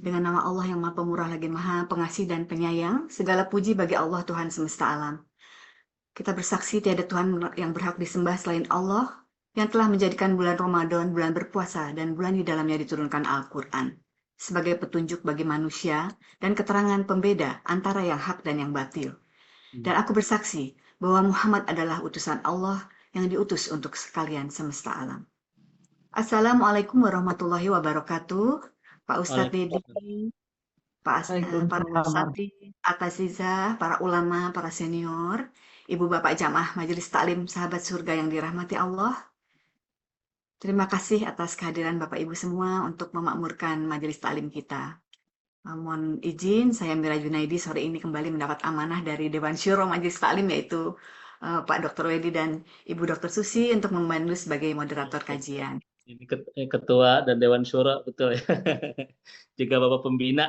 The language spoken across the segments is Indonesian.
Dengan nama Allah yang Maha Pemurah lagi Maha Pengasih dan Penyayang, segala puji bagi Allah Tuhan semesta alam. Kita bersaksi tiada Tuhan yang berhak disembah selain Allah, yang telah menjadikan bulan Ramadan bulan berpuasa dan bulan di dalamnya diturunkan Al-Quran sebagai petunjuk bagi manusia dan keterangan pembeda antara yang hak dan yang batil. Dan aku bersaksi bahwa Muhammad adalah utusan Allah yang diutus untuk sekalian semesta alam. Assalamualaikum warahmatullahi wabarakatuh. Pak Ustadz Waalaikumsalam. Dedi, para Waalaikumsalam. asatidz, asatidzah, para ulama, para senior, ibu bapak jamaah majelis taklim sahabat surga yang dirahmati Allah. Terima kasih atas kehadiran bapak ibu semua untuk memakmurkan majelis taklim kita. Mohon izin, saya Mira Junaidi sore ini kembali mendapat amanah dari Dewan Syuro Majelis Taklim yaitu Pak Dr. Wedi dan Ibu Dr. Susi untuk membantu sebagai moderator kajian. Ini ketua dan Dewan Syuro, betul ya. Juga Bapak Pembina.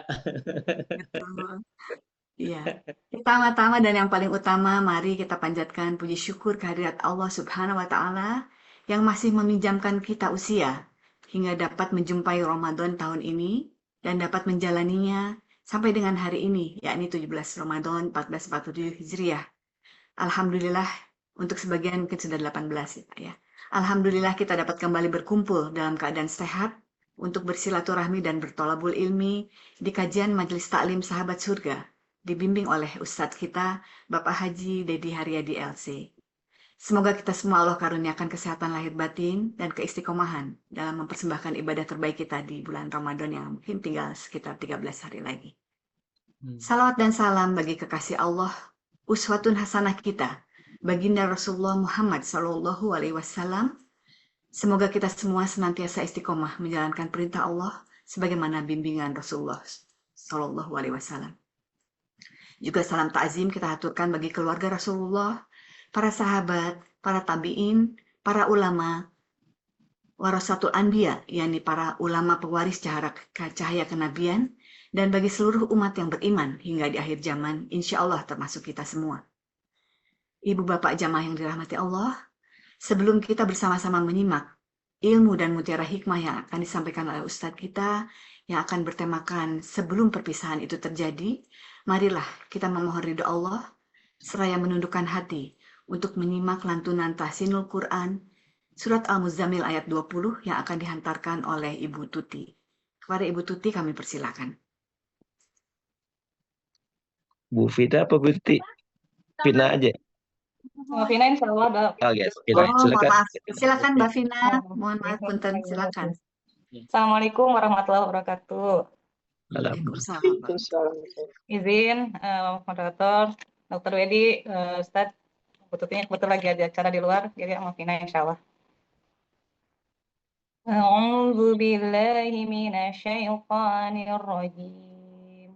Betul. Iya. Pertama-tama dan yang paling utama, mari kita panjatkan puji syukur kehadirat Allah Subhanahu wa Ta'ala yang masih meminjamkan kita usia hingga dapat menjumpai Ramadan tahun ini dan dapat menjalaninya sampai dengan hari ini, yakni 17 Ramadan 1447 Hijriah. Alhamdulillah, untuk sebagian mungkin sudah 18 ya Pak ya. Alhamdulillah kita dapat kembali berkumpul dalam keadaan sehat untuk bersilaturahmi dan bertolabul ilmi di kajian Majelis Taklim Sahabat Surga, dibimbing oleh Ustadz kita, Bapak Haji Dedi Haryadi LC. Semoga kita semua Allah karuniakan kesehatan lahir batin dan keistiqomahan dalam mempersembahkan ibadah terbaik kita di bulan Ramadan yang mungkin tinggal sekitar 13 hari lagi. Salawat dan salam bagi kekasih Allah, uswatun hasanah kita, baginda Rasulullah Muhammad Sallallahu Alaihi Wasallam. Semoga kita semua senantiasa istiqomah menjalankan perintah Allah sebagaimana bimbingan Rasulullah Sallallahu Alaihi Wasallam. Juga salam ta'zim kita aturkan bagi keluarga Rasulullah, para sahabat, para tabi'in, para ulama, warasatul anbiya, yakni para ulama pewaris cahaya kenabian, dan bagi seluruh umat yang beriman hingga di akhir zaman, insya Allah termasuk kita semua. Ibu bapak jamaah yang dirahmati Allah, sebelum kita bersama-sama menyimak ilmu dan mutiara hikmah yang akan disampaikan oleh Ustadz kita, yang akan bertemakan sebelum perpisahan itu terjadi, marilah kita memohon ridho Allah, seraya menundukkan hati untuk menyimak lantunan tahsinul Quran, surat Al-Muzammil ayat 20 yang akan dihantarkan oleh Ibu Tuti. Kepada Ibu Tuti kami persilakan. Bu Fina apa Bu Tuti? Fina aja. Vina insya Allah ada. Oh yes, Oh, Fina. Silakan. maaf. Silakan Mbak Vina. Mohon maaf, punten. Silakan. Assalamualaikum warahmatullahi wabarakatuh. Waalaikumsalam. Izin, moderator, Dr. Wedi, Ustadz, kebetulan lagi ada acara di luar, jadi sama Vina insya Allah. A'udzu billahi minasyaitonir rajim.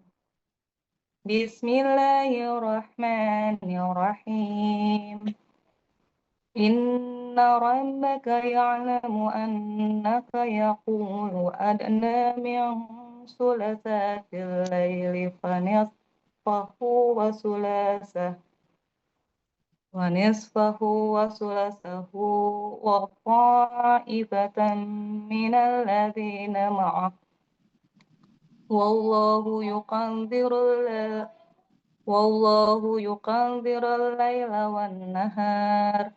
Bismillahirrahmanirrahim. Inna rabbaka ya'lamu annaka yaqulu adna min sulasatil layli fanisfahu wa sulasahu wa ta'ifatan minal ladzina ma'ah wallahu yuqaddirul laila wan nahar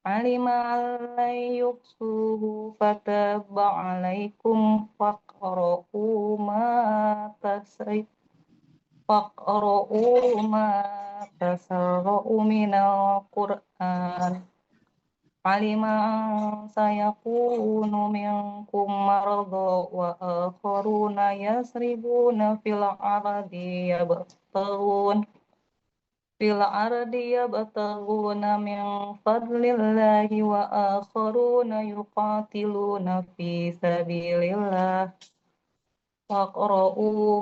alima allai yuksuhu fataba alaikum faqra'u ma tasarra'u minal Qur'an alima sayakunu minkum marada wa akharuna yasribuna fil ardi yabtaghuna min fadlillahi wa akharuna yuqatiluna fi sabilillah faqra'u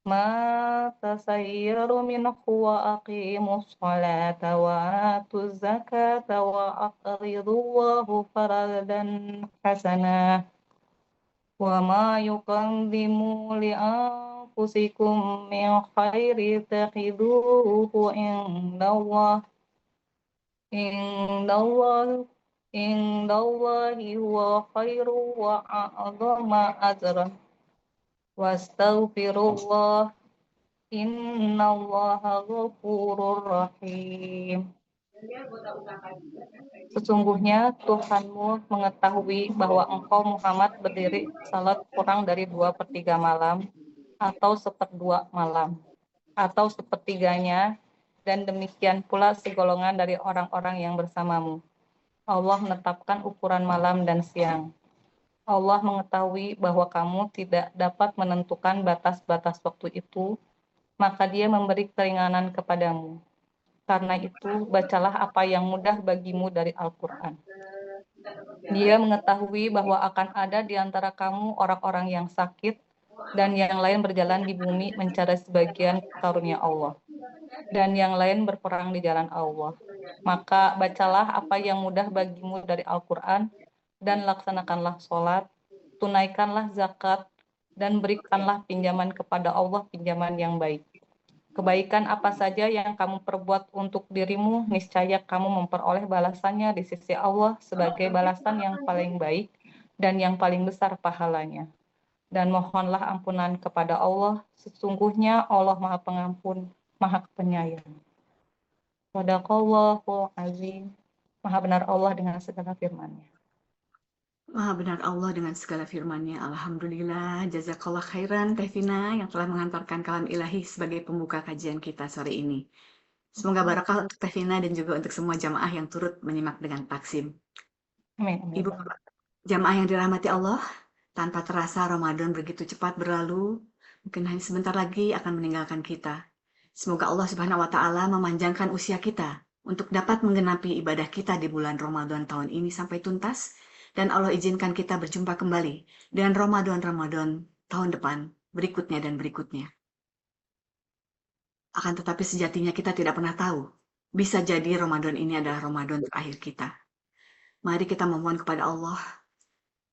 ma tasayyaru minhu wa aqimus salata wa atuz zakata wa aqridullaha faradan hasanah wa ma yuqaddimu li anfusikum min khairi taqiduhu indallah indallahi huwa khairu wa a'dhama ajran. Wastaghfirullah, innallaha ghafurur rahim. Sesungguhnya Tuhanmu mengetahui bahwa engkau Muhammad berdiri salat kurang dari 2/3 malam, atau 1/4 malam, atau sepertiganya, dan demikian pula segolongan dari orang-orang yang bersamamu. Allah menetapkan ukuran malam dan siang. Allah mengetahui bahwa kamu tidak dapat menentukan batas-batas waktu itu, maka Dia memberi keringanan kepadamu. Karena itu, bacalah apa yang mudah bagimu dari Al-Quran. Dia mengetahui bahwa akan ada di antara kamu orang-orang yang sakit, dan yang lain berjalan di bumi mencari sebagian karunia Allah, dan yang lain berperang di jalan Allah. Maka bacalah apa yang mudah bagimu dari Al-Quran, dan laksanakanlah sholat, tunaikanlah zakat, dan berikanlah pinjaman kepada Allah pinjaman yang baik. Kebaikan apa saja yang kamu perbuat untuk dirimu, niscaya kamu memperoleh balasannya di sisi Allah sebagai balasan yang paling baik dan yang paling besar pahalanya. Dan mohonlah ampunan kepada Allah, sesungguhnya Allah Maha Pengampun, Maha Penyayang. Shadaqallahul azim. Maha benar Allah dengan segala firman-Nya. Maha benar Allah dengan segala firman-Nya. Alhamdulillah, jazakallah khairan Teh Vina yang telah mengantarkan kalam ilahi sebagai pembuka kajian kita sore ini. Semoga barakah untuk Teh Vina dan juga untuk semua jamaah yang turut menyimak dengan taksim. Amin. Amin. Ibu Bapak, jamaah yang dirahmati Allah, tanpa terasa Ramadan begitu cepat berlalu, mungkin hanya sebentar lagi akan meninggalkan kita. Semoga Allah Subhanahu wa Ta'ala memanjangkan usia kita untuk dapat menggenapi ibadah kita di bulan Ramadan tahun ini sampai tuntas, dan Allah izinkan kita berjumpa kembali dengan Ramadan tahun depan, berikutnya dan berikutnya. Akan tetapi sejatinya kita tidak pernah tahu, bisa jadi Ramadan ini adalah Ramadan terakhir kita. Mari kita memohon kepada Allah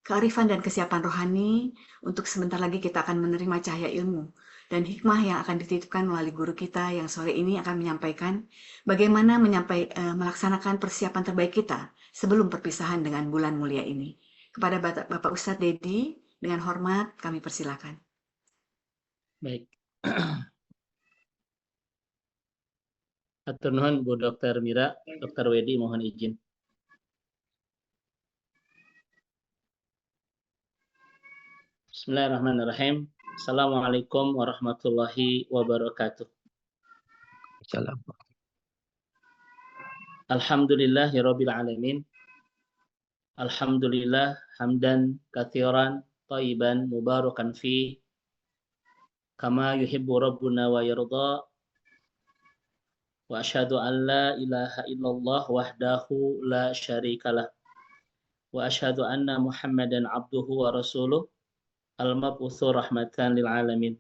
kearifan dan kesiapan rohani untuk sebentar lagi kita akan menerima cahaya ilmu dan hikmah yang akan dititipkan melalui guru kita yang sore ini akan menyampaikan bagaimana melaksanakan persiapan terbaik kita sebelum perpisahan dengan bulan mulia ini. Kepada Bapak Ustadz Dedi, dengan hormat kami persilakan. Baik. Hatur nuhun Bu Dr. Mira, Dr. Wedi mohon izin. Bismillahirrahmanirrahim. Assalamualaikum warahmatullahi wabarakatuh. Salam. Alhamdulillahirabbil alamin. Alhamdulillah hamdan katsiran thayyiban mubarakan fi kama yuhibbu rabbuna wa yarda. Wa asyhadu an la ilaha illallah wahdahu la syarikalah. Wa asyhadu anna Muhammadan abduhu wa rasuluh al-mab'utsu rahmatan lil alamin.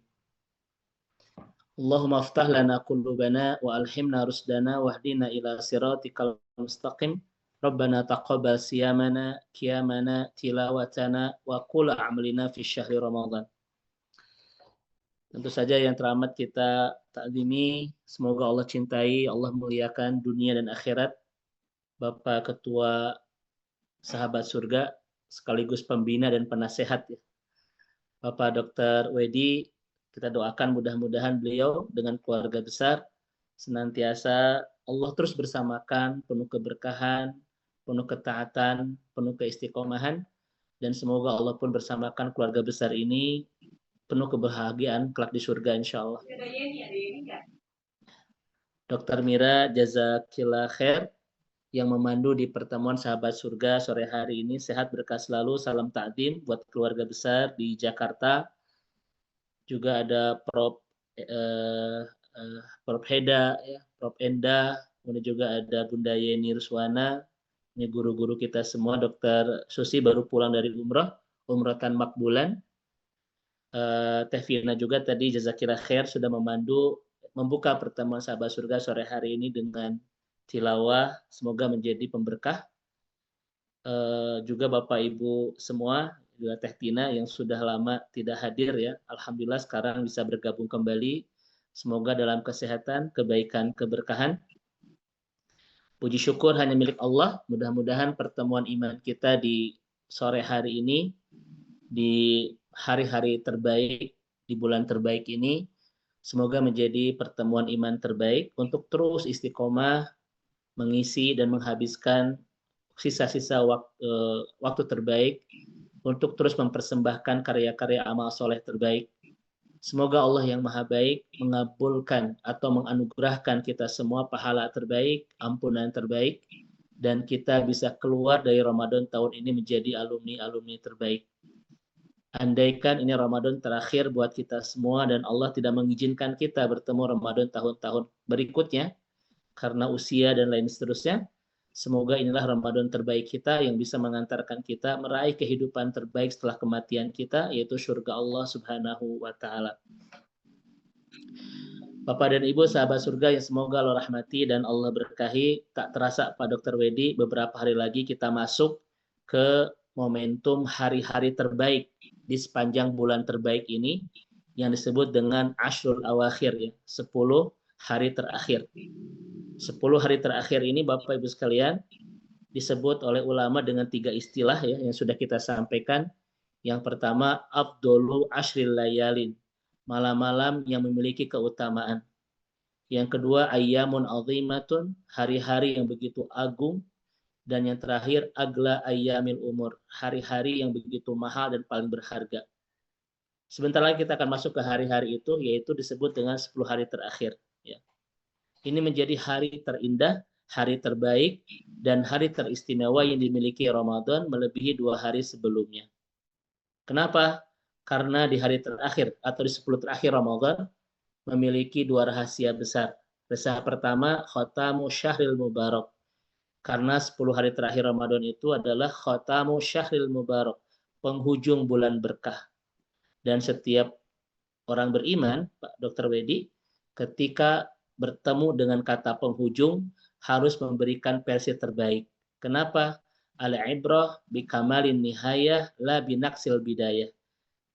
Allahumma aftah lana qulubana wa alhimna rusdana wahdina ila siratikal mustaqim. Rabbana taqabbal siyamana qiyamana tilawatana wa qul a'malina fi syahri Ramadan. Tentu saja yang teramat kita takzimi, semoga Allah cintai, Allah muliakan dunia dan akhirat Bapak Ketua Sahabat Surga sekaligus pembina dan penasehat ya. Bapak Dr. Wedi, kita doakan mudah-mudahan beliau dengan keluarga besar senantiasa Allah terus bersamakan, penuh keberkahan, penuh ketaatan, penuh keistiqomahan, dan semoga Allah pun bersamakan keluarga besar ini penuh kebahagiaan kelak di surga insya Allah. Dr. Mira jazakillah khair yang memandu di pertemuan Sahabat Surga sore hari ini. Sehat berkah selalu, salam takdim buat keluarga besar di Jakarta. Juga ada Prof Heda, ya, Prof Enda, kemudian juga ada Bunda Yeni Ruswana. Ini guru-guru kita semua. Dr. Susi baru pulang dari umratan makbulan. Teh Vina juga tadi jazakillah khair sudah membuka pertemuan Sahabat Surga sore hari ini dengan tilawah, semoga menjadi pemberkah. Juga Bapak Ibu semua, juga Teh Tina yang sudah lama tidak hadir ya, alhamdulillah sekarang bisa bergabung kembali. Semoga dalam kesehatan, kebaikan, keberkahan. Puji syukur hanya milik Allah. Mudah-mudahan pertemuan iman kita di sore hari ini, di hari-hari terbaik, di bulan terbaik ini, semoga menjadi pertemuan iman terbaik untuk terus istiqomah mengisi dan menghabiskan sisa-sisa waktu terbaik untuk terus mempersembahkan karya-karya amal soleh terbaik. Semoga Allah yang Maha Baik mengabulkan atau menganugerahkan kita semua pahala terbaik, ampunan terbaik, dan kita bisa keluar dari Ramadan tahun ini menjadi alumni-alumni terbaik. Andaikan ini Ramadan terakhir buat kita semua dan Allah tidak mengizinkan kita bertemu Ramadan tahun-tahun berikutnya karena usia dan lain seterusnya, semoga inilah Ramadan terbaik kita yang bisa mengantarkan kita meraih kehidupan terbaik setelah kematian kita, yaitu surga Allah Subhanahu wa Ta'ala. Bapak dan Ibu sahabat surga yang semoga Allah rahmati dan Allah berkahi, tak terasa Pak Dr. Wedi, beberapa hari lagi kita masuk ke momentum hari-hari terbaik di sepanjang bulan terbaik ini yang disebut dengan Ashrul Awakhir, ya, 10 hari terakhir. 10 hari terakhir ini Bapak Ibu sekalian disebut oleh ulama dengan 3 istilah, ya, yang sudah kita sampaikan. Yang pertama, afdolu ashril layalin, malam-malam yang memiliki keutamaan. Yang kedua, ayyamun azimatun, hari-hari yang begitu agung. Dan yang terakhir, agla ayyamil umur, hari-hari yang begitu mahal dan paling berharga. Sebentar lagi kita akan masuk ke hari-hari itu, yaitu disebut dengan 10 hari terakhir. Ya. Ini menjadi hari terindah, hari terbaik, dan hari teristimewa yang dimiliki Ramadan melebihi 2 hari sebelumnya. Kenapa? Karena di hari terakhir atau di 10 terakhir Ramadan memiliki 2 rahasia besar. Rahasia pertama, khatamu syahril mubarak. Karena 10 hari terakhir Ramadan itu adalah khatamu syahril mubarak, penghujung bulan berkah. Dan setiap orang beriman, Pak Dr. Wedi, ketika bertemu dengan kata penghujung harus memberikan versi terbaik. Kenapa? Al-ibrah bikamalin nihayah la binaksil bidayah.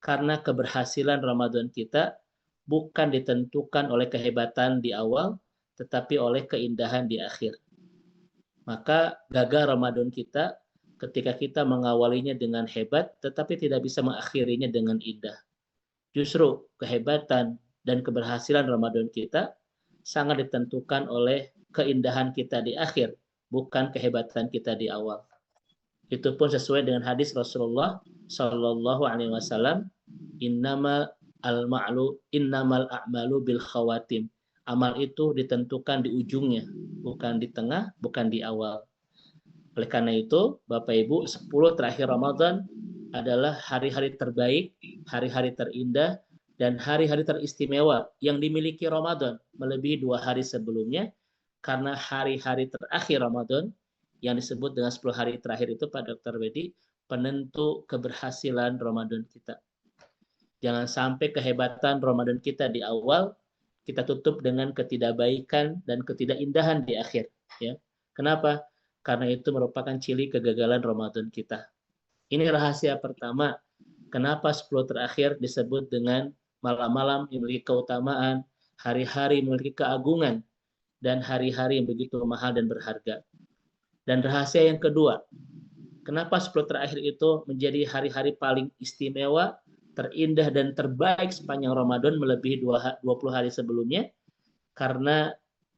Karena keberhasilan Ramadan kita bukan ditentukan oleh kehebatan di awal, tetapi oleh keindahan di akhir. Maka gagal Ramadan kita ketika kita mengawalinya dengan hebat, tetapi tidak bisa mengakhirinya dengan indah. Justru kehebatan dan keberhasilan Ramadan kita sangat ditentukan oleh keindahan kita di akhir, bukan kehebatan kita di awal. Itu pun sesuai dengan hadis Rasulullah Shallallahu Alaihi Wasallam, innamal a'malu bil khawatim. Amal itu ditentukan di ujungnya, bukan di tengah, bukan di awal. Oleh karena itu, Bapak Ibu, 10 terakhir Ramadan adalah hari-hari terbaik, hari-hari terindah, dan hari-hari teristimewa yang dimiliki Ramadan melebihi 2 hari sebelumnya, karena hari-hari terakhir Ramadan yang disebut dengan 10 hari terakhir itu, Pak Dr. Wedi, penentu keberhasilan Ramadan kita. Jangan sampai kehebatan Ramadan kita di awal kita tutup dengan ketidakbaikan dan ketidakindahan di akhir. Ya. Kenapa? Karena itu merupakan ciri kegagalan Ramadan kita. Ini rahasia pertama. Kenapa 10 terakhir disebut dengan malam-malam yang memiliki keutamaan, hari-hari memiliki keagungan, dan hari-hari yang begitu mahal dan berharga. Dan rahasia yang kedua, kenapa 10 terakhir itu menjadi hari-hari paling istimewa, terindah dan terbaik sepanjang Ramadan melebihi 20 hari sebelumnya? Karena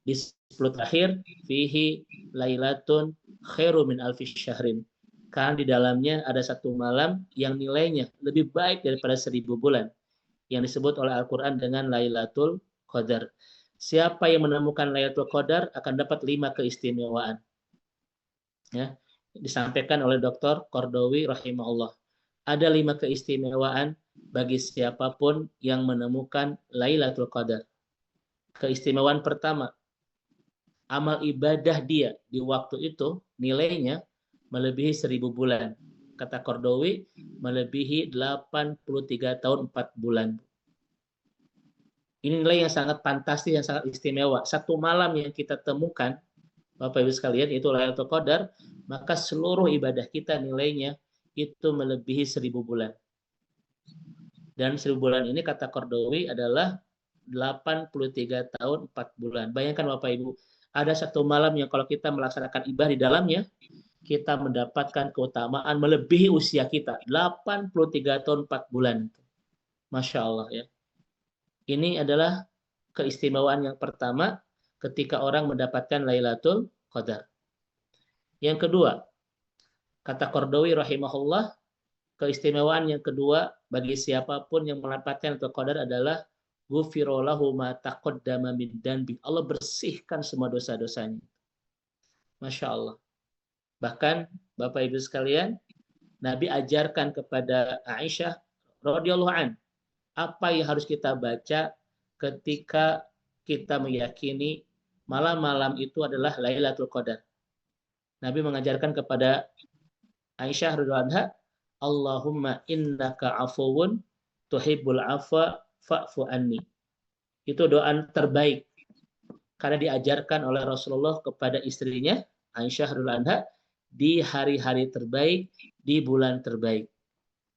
di 10 terakhir fihi lailatun khairu min alfi syahrin. Karena di dalamnya ada satu malam yang nilainya lebih baik daripada 1000 bulan, yang disebut oleh Al-Quran dengan Lailatul Qadar. Siapa yang menemukan Lailatul Qadar akan dapat 5 keistimewaan. Ya, disampaikan oleh Dr. Qardawi rahimahullah. Ada 5 keistimewaan bagi siapapun yang menemukan Lailatul Qadar. Keistimewaan pertama, amal ibadah dia di waktu itu nilainya melebihi 1000 bulan. Kata Qardawi, melebihi 83 tahun 4 bulan. Ini nilai yang sangat fantastis, yang sangat istimewa. Satu malam yang kita temukan, Bapak Ibu sekalian, itu Lailatul Qadar, maka seluruh ibadah kita nilainya itu melebihi 1000 bulan. Dan 1000 bulan ini kata Qardawi adalah 83 tahun 4 bulan. Bayangkan Bapak Ibu, ada satu malam yang kalau kita melaksanakan ibadah di dalamnya, kita mendapatkan keutamaan melebihi usia kita, 83 tahun 4 bulan. Masya Allah ya. Ini adalah keistimewaan yang pertama ketika orang mendapatkan Lailatul Qadar. Yang kedua, kata Qardawi rahimahullah, keistimewaan yang kedua bagi siapapun yang mendapatkan Lailatul Qadar adalah ghufira lahu ma taqaddama min dzanbi. Allah bersihkan semua dosa-dosanya. Masya Allah. Bahkan Bapak Ibu sekalian, Nabi ajarkan kepada Aisyah radhiyallahu an apa yang harus kita baca ketika kita meyakini malam-malam itu adalah Lailatul Qadar. Nabi mengajarkan kepada Aisyah radhiyallahu anha, Allahumma innaka afuwun tuhibbul afwa fa'fu anni. Itu doa terbaik karena diajarkan oleh Rasulullah kepada istrinya Aisyah radhiyallahu anha di hari-hari terbaik, di bulan terbaik.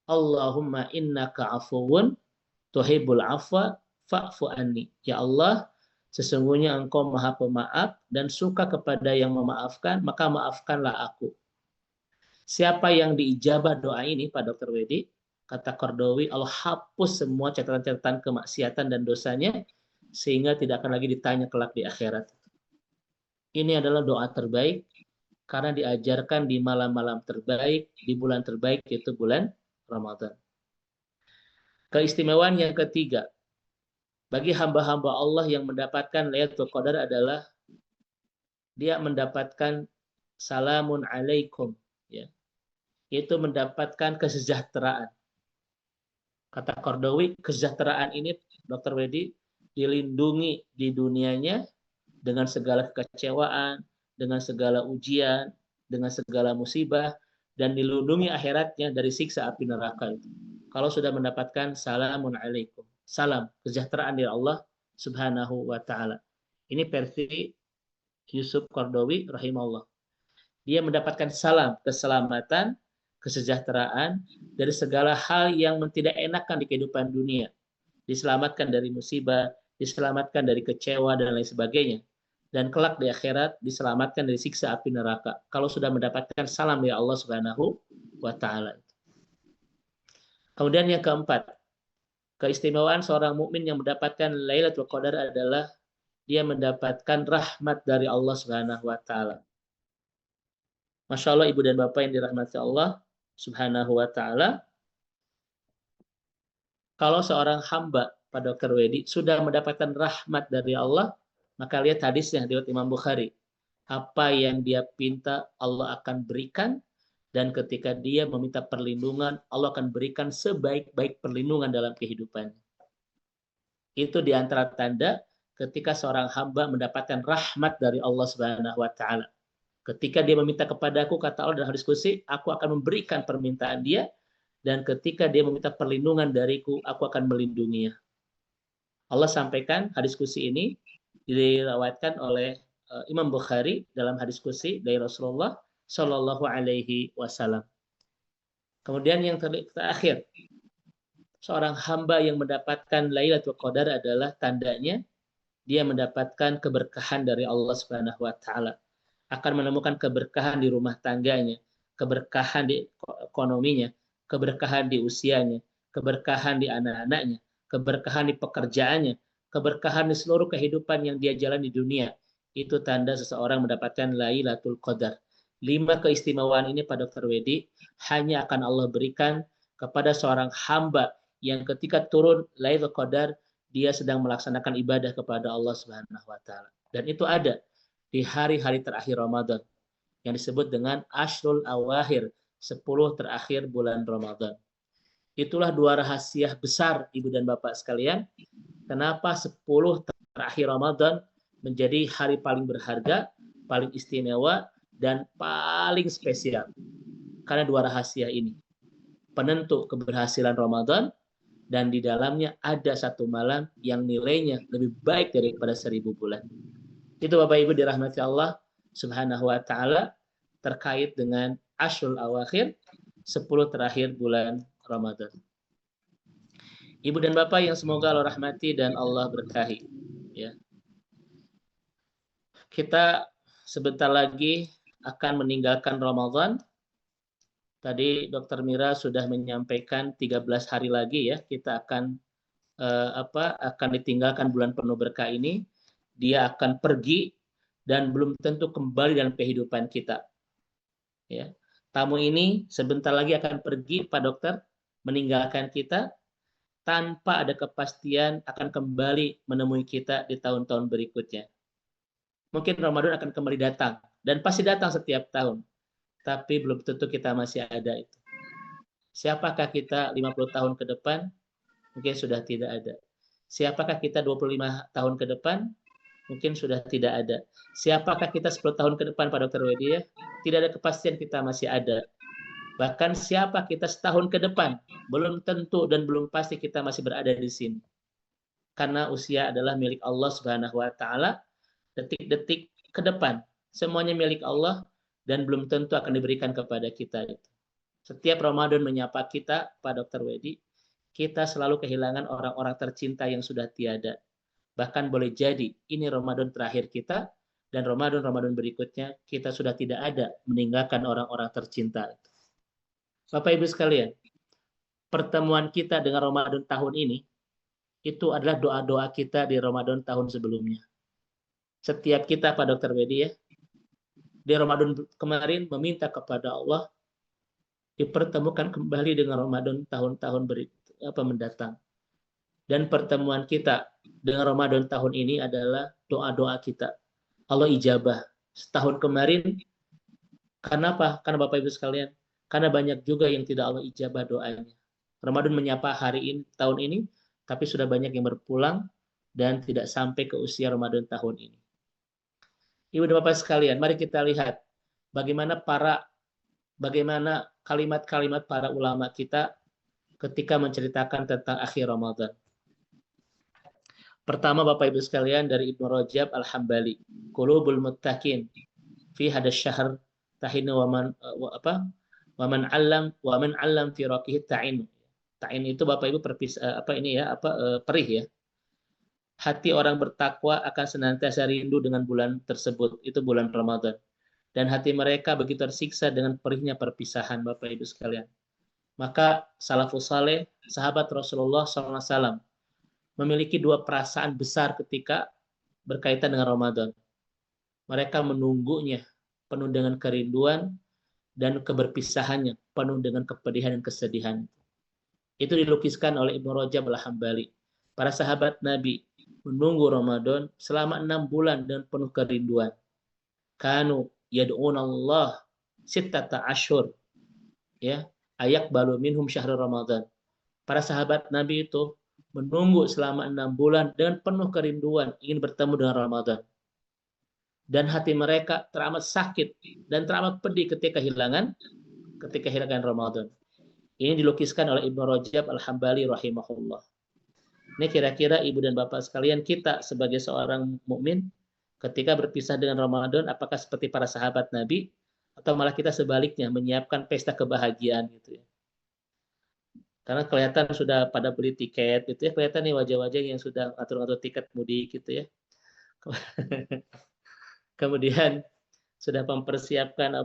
Allahumma innaka afuwun tuhibbul afwa fa'fu anni. Ya Allah, sesungguhnya Engkau Maha Pemaaf dan suka kepada yang memaafkan, maka maafkanlah aku. Siapa yang diijabah doa ini, Pak Dr. Wedi, kata Qardawi, Allah hapus semua catatan-catatan kemaksiatan dan dosanya, sehingga tidak akan lagi ditanya kelak di akhirat. Ini adalah doa terbaik, karena diajarkan di malam-malam terbaik, di bulan terbaik, yaitu bulan Ramadan. Keistimewaan yang ketiga, bagi hamba-hamba Allah yang mendapatkan Lailatul Qadar adalah dia mendapatkan salamun alaikum, ya, yaitu mendapatkan kesejahteraan. Kata Qardawi, kesejahteraan ini, Dr. Wedi, dilindungi di dunianya dengan segala kekecewaan, dengan segala ujian, dengan segala musibah, dan dilindungi akhiratnya dari siksa api neraka itu. Kalau sudah mendapatkan salamun alaikum, salam, kesejahteraan dari Allah subhanahu wa ta'ala. Ini versi Yusuf Qardawi rahimahullah. Dia mendapatkan salam, keselamatan, kesejahteraan dari segala hal yang tidak enakan di kehidupan dunia. Diselamatkan dari musibah, diselamatkan dari kecewa, dan lain sebagainya. Dan kelak di akhirat diselamatkan dari siksa api neraka. Kalau sudah mendapatkan salam dari Allah subhanahu wa ta'ala. Kemudian yang keempat, keistimewaan seorang mukmin yang mendapatkan Lailatul Qadar adalah dia mendapatkan rahmat dari Allah Subhanahu wa taala. Masya Allah, Ibu dan Bapak yang dirahmati Allah Subhanahu wa taala. Kalau seorang hamba, Pak Dr. Wedi, sudah mendapatkan rahmat dari Allah, maka lihat hadisnya riwayat Imam Bukhari. Apa yang dia pinta Allah akan berikan, dan ketika dia meminta perlindungan, Allah akan berikan sebaik-baik perlindungan dalam kehidupannya. Itu di antara tanda ketika seorang hamba mendapatkan rahmat dari Allah Subhanahu wa taala. Ketika dia meminta kepadaku, kata Allah dalam hadis qudsi, aku akan memberikan permintaan dia, dan ketika dia meminta perlindungan dariku, aku akan melindunginya. Allah sampaikan hadis qudsi ini diriwayatkan oleh Imam Bukhari dalam hadis qudsi dari Rasulullah Shallallahu Alaihi Wasallam. Kemudian yang terakhir, seorang hamba yang mendapatkan Lailatul Qadar adalah tandanya dia mendapatkan keberkahan dari Allah Subhanahu Wa Taala, akan menemukan keberkahan di rumah tangganya, keberkahan di ekonominya, keberkahan di usianya, keberkahan di anak-anaknya, keberkahan di pekerjaannya, keberkahan di seluruh kehidupan yang dia jalani di dunia. Itu tanda seseorang mendapatkan Lailatul Qadar. 5 keistimewaan ini, Pak Dr. Wedi, hanya akan Allah berikan kepada seorang hamba yang ketika turun Lailatul Qadar, dia sedang melaksanakan ibadah kepada Allah Subhanahu wa taala. Dan itu ada di hari-hari terakhir Ramadan yang disebut dengan Ashrul Awakhir, 10 terakhir bulan Ramadan. Itulah 2 rahasia besar, Ibu dan Bapak sekalian, kenapa 10 terakhir Ramadan menjadi hari paling berharga, paling istimewa, dan paling spesial. Karena 2 rahasia ini. Penentu keberhasilan Ramadan, dan di dalamnya ada 1 malam yang nilainya lebih baik daripada 1000 bulan. Itu Bapak Ibu dirahmati Allah Subhanahu wa taala terkait dengan Ashrul Awakhir, 10 terakhir bulan Ramadan. Ibu dan Bapak yang semoga Allah rahmati dan Allah berkahi. Ya. kita sebentar lagi akan meninggalkan Ramadan. Tadi Dr. Mira sudah menyampaikan 13 hari lagi ya kita akan akan ditinggalkan bulan penuh berkah ini. Dia akan pergi dan belum tentu kembali dalam kehidupan kita. Ya. Tamu ini sebentar lagi akan pergi, Pak Dokter, meninggalkan kita tanpa ada kepastian akan kembali menemui kita di tahun-tahun berikutnya. Mungkin Ramadan akan kembali datang dan pasti datang setiap tahun, tapi belum tentu kita masih ada itu. Siapakah kita 50 tahun ke depan? Mungkin sudah tidak ada. Siapakah kita 25 tahun ke depan? Mungkin sudah tidak ada. Siapakah kita 10 tahun ke depan, Pak Dr. Wedi ya? Tidak ada kepastian kita masih ada. Bahkan siapa kita setahun ke depan, belum tentu dan belum pasti kita masih berada di sini. Karena usia adalah milik Allah Subhanahu wa taala, detik-detik ke depan semuanya milik Allah dan belum tentu akan diberikan kepada kita itu. Setiap Ramadan menyapa kita, Pak Dr. Wedi, kita selalu kehilangan orang-orang tercinta yang sudah tiada. Bahkan boleh jadi ini Ramadan terakhir kita dan Ramadan berikutnya kita sudah tidak ada meninggalkan orang-orang tercinta. Bapak Ibu sekalian, pertemuan kita dengan Ramadan tahun ini itu adalah doa-doa kita di Ramadan tahun sebelumnya. Setiap kita, Pak Dr. Wedi ya, di Ramadan kemarin meminta kepada Allah dipertemukan kembali dengan Ramadan tahun-tahun mendatang. Dan pertemuan kita dengan Ramadan tahun ini adalah doa-doa kita. Allah ijabah. Setahun kemarin, karena apa? Karena Bapak Ibu sekalian, karena banyak juga yang tidak Allah ijabah doanya. Ramadan menyapa hari ini, tahun ini, tapi sudah banyak yang berpulang dan tidak sampai ke usia Ramadan tahun ini. Ibu dan Bapak sekalian, mari kita lihat bagaimana kalimat-kalimat para ulama kita ketika menceritakan tentang akhir Ramadan. Pertama Bapak Ibu sekalian dari Ibnu Rajab Al-Hambali, qulubul muttaqin fi hadha syahr tahinu wa man 'allam fi raqihi ta'in. Ta'in itu Bapak Ibu perih ya. Hati orang bertakwa akan senantiasa rindu dengan bulan tersebut, itu bulan Ramadan. Dan hati mereka begitu tersiksa dengan perihnya perpisahan, Bapak Ibu sekalian. Maka salafus saleh, sahabat Rasulullah SAW, memiliki dua perasaan besar ketika berkaitan dengan Ramadan. Mereka menunggunya penuh dengan kerinduan dan keberpisahannya penuh dengan kepedihan dan kesedihan. Itu dilukiskan oleh Ibnu Rajab Al-Hambali. Para sahabat Nabi menunggu Ramadan selama 6 bulan dengan penuh kerinduan. Kanu yad'una Allah sittata asyhur. Ya, ayak balu minhum syahrul Ramadan. Para sahabat Nabi itu menunggu selama 6 bulan dengan penuh kerinduan ingin bertemu dengan Ramadan. Dan hati mereka teramat sakit dan teramat pedih ketika kehilangan Ramadan. Ini dilukiskan oleh Ibnu Rajab Al-Hambali rahimahullah. Ini kira-kira Ibu dan Bapak sekalian, kita sebagai seorang mukmin ketika berpisah dengan Ramadan, apakah seperti para sahabat Nabi atau malah kita sebaliknya menyiapkan pesta kebahagiaan gitu ya. Karena kelihatan sudah pada beli tiket gitu ya, kelihatan nih wajah-wajah yang sudah atur-atur tiket mudik gitu ya. Kemudian sudah mempersiapkan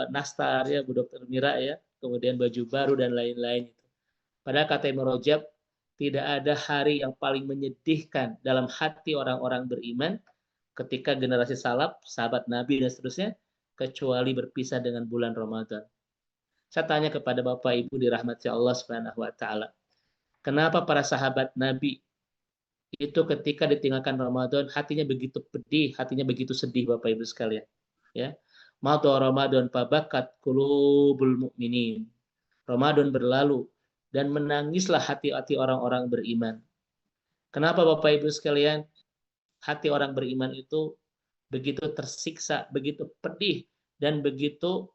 nastar ya Bu Dr. Mira ya, kemudian baju baru dan lain-lain. Padahal kata Ibnu Rajab, tidak ada hari yang paling menyedihkan dalam hati orang-orang beriman ketika generasi salaf, sahabat Nabi dan seterusnya, kecuali berpisah dengan bulan Ramadan. Saya tanya kepada Bapak Ibu dirahmati Allah Subhanahu wa taala. Kenapa para sahabat Nabi itu ketika ditinggalkan Ramadan hatinya begitu pedih, hatinya begitu sedih Bapak Ibu sekalian, ya. Madha Ramadan fabakat qulubul mu'minin. Ramadan berlalu dan menangislah hati-hati orang-orang beriman. Kenapa Bapak Ibu sekalian? Hati orang beriman itu begitu tersiksa, begitu pedih dan begitu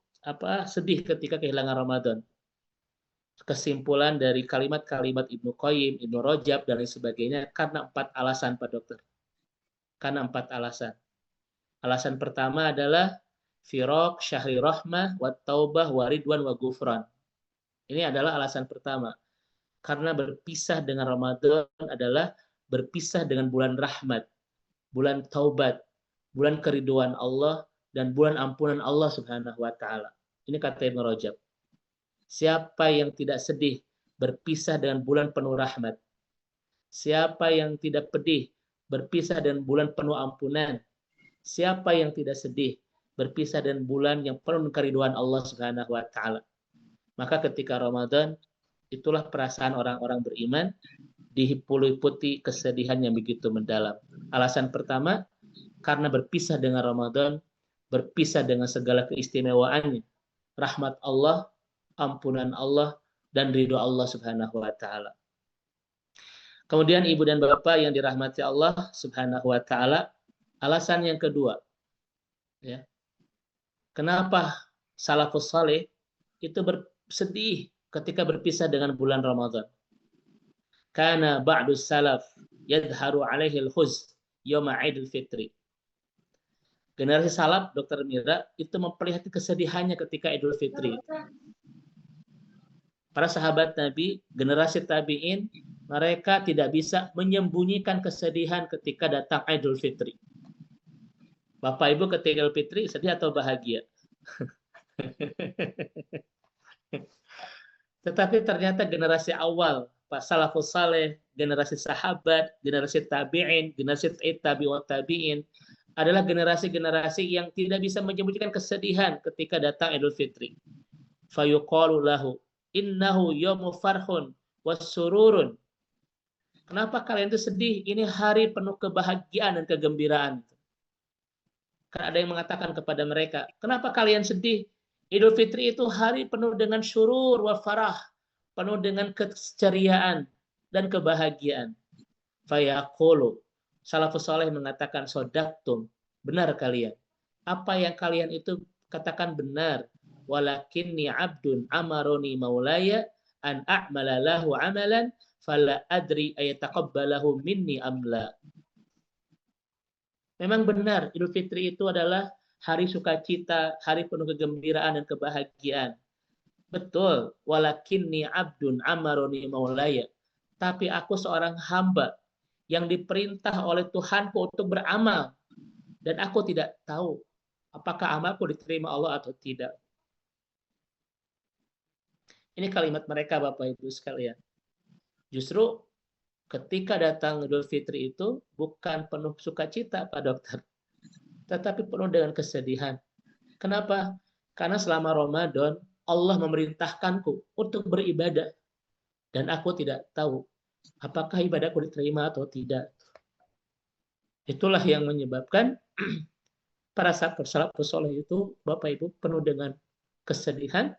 sedih ketika kehilangan Ramadan. Kesimpulan dari kalimat-kalimat Ibnu Qayyim, Ibnu Rajab dan lain sebagainya karena 4 alasan Pak Dokter. Karena 4 alasan. Alasan pertama adalah firaq syahri rahmah wa taubah wa ridwan wa ghufran. Ini adalah alasan pertama. Karena berpisah dengan Ramadan adalah berpisah dengan bulan rahmat, bulan taubat, bulan keriduan Allah, dan bulan ampunan Allah Subhanahu wa taala. Ini kata Ibnu Rajab. Siapa yang tidak sedih berpisah dengan bulan penuh rahmat. Siapa yang tidak pedih berpisah dengan bulan penuh ampunan. Siapa yang tidak sedih berpisah dengan bulan yang penuh keriduan Allah Subhanahu wa taala. Maka ketika Ramadan, itulah perasaan orang-orang beriman, diliputi kesedihan yang begitu mendalam. Alasan pertama, karena berpisah dengan Ramadan, berpisah dengan segala keistimewaannya, rahmat Allah, ampunan Allah, dan ridho Allah Subhanahu wa taala. Kemudian ibu dan bapak yang dirahmati Allah Subhanahu wa taala, alasan yang kedua, ya. Kenapa salafus saleh itu bersedih ketika berpisah dengan bulan Ramadan? Karena ba'du salaf yadharu alaihi al-huzn yawma Idul Fitri. Generasi salaf, Dr. Mira, itu memperlihatkan kesedihannya ketika Idul Fitri. Para sahabat Nabi, generasi tabi'in, mereka tidak bisa menyembunyikan kesedihan ketika datang Idul Fitri. Bapak Ibu ketika Idul Fitri sedih atau bahagia? Tetapi ternyata generasi awal, Pak Salafus Saleh, generasi sahabat, generasi tabi'in, generasi tabi'ut tabi'in, adalah generasi-generasi yang tidak bisa menyembunyikan kesedihan ketika datang Idul Fitri. Fayuqalu lahu innahu yawmu farhun wassururun. Kenapa kalian itu sedih? Ini hari penuh kebahagiaan dan kegembiraan. Karena ada yang mengatakan kepada mereka, kenapa kalian sedih? Idul Fitri itu hari penuh dengan syurur wa farah, penuh dengan keceriaan dan kebahagiaan. Fayaqulu, salafus saleh mengatakan, sodaktum, benar kalian. Apa yang kalian itu katakan benar. Walakinni abdun amaroni maulaya an a'mala lahu amalan fala adri ayataqabbalahu minni amla. Memang benar, Idul Fitri itu adalah hari sukacita, hari penuh kegembiraan dan kebahagiaan. Betul, walakinni abdun amaroni maulaya. Tapi aku seorang hamba yang diperintah oleh Tuhanku untuk beramal. Dan aku tidak tahu apakah amalku diterima Allah atau tidak. Ini kalimat mereka Bapak Ibu sekalian. Justru ketika datang Idul Fitri itu bukan penuh sukacita Pak Dokter, tetapi penuh dengan kesedihan. Kenapa? Karena selama Ramadan Allah memerintahkanku untuk beribadah dan aku tidak tahu apakah ibadahku diterima atau tidak. Itulah yang menyebabkan para salafus saleh itu Bapak Ibu penuh dengan kesedihan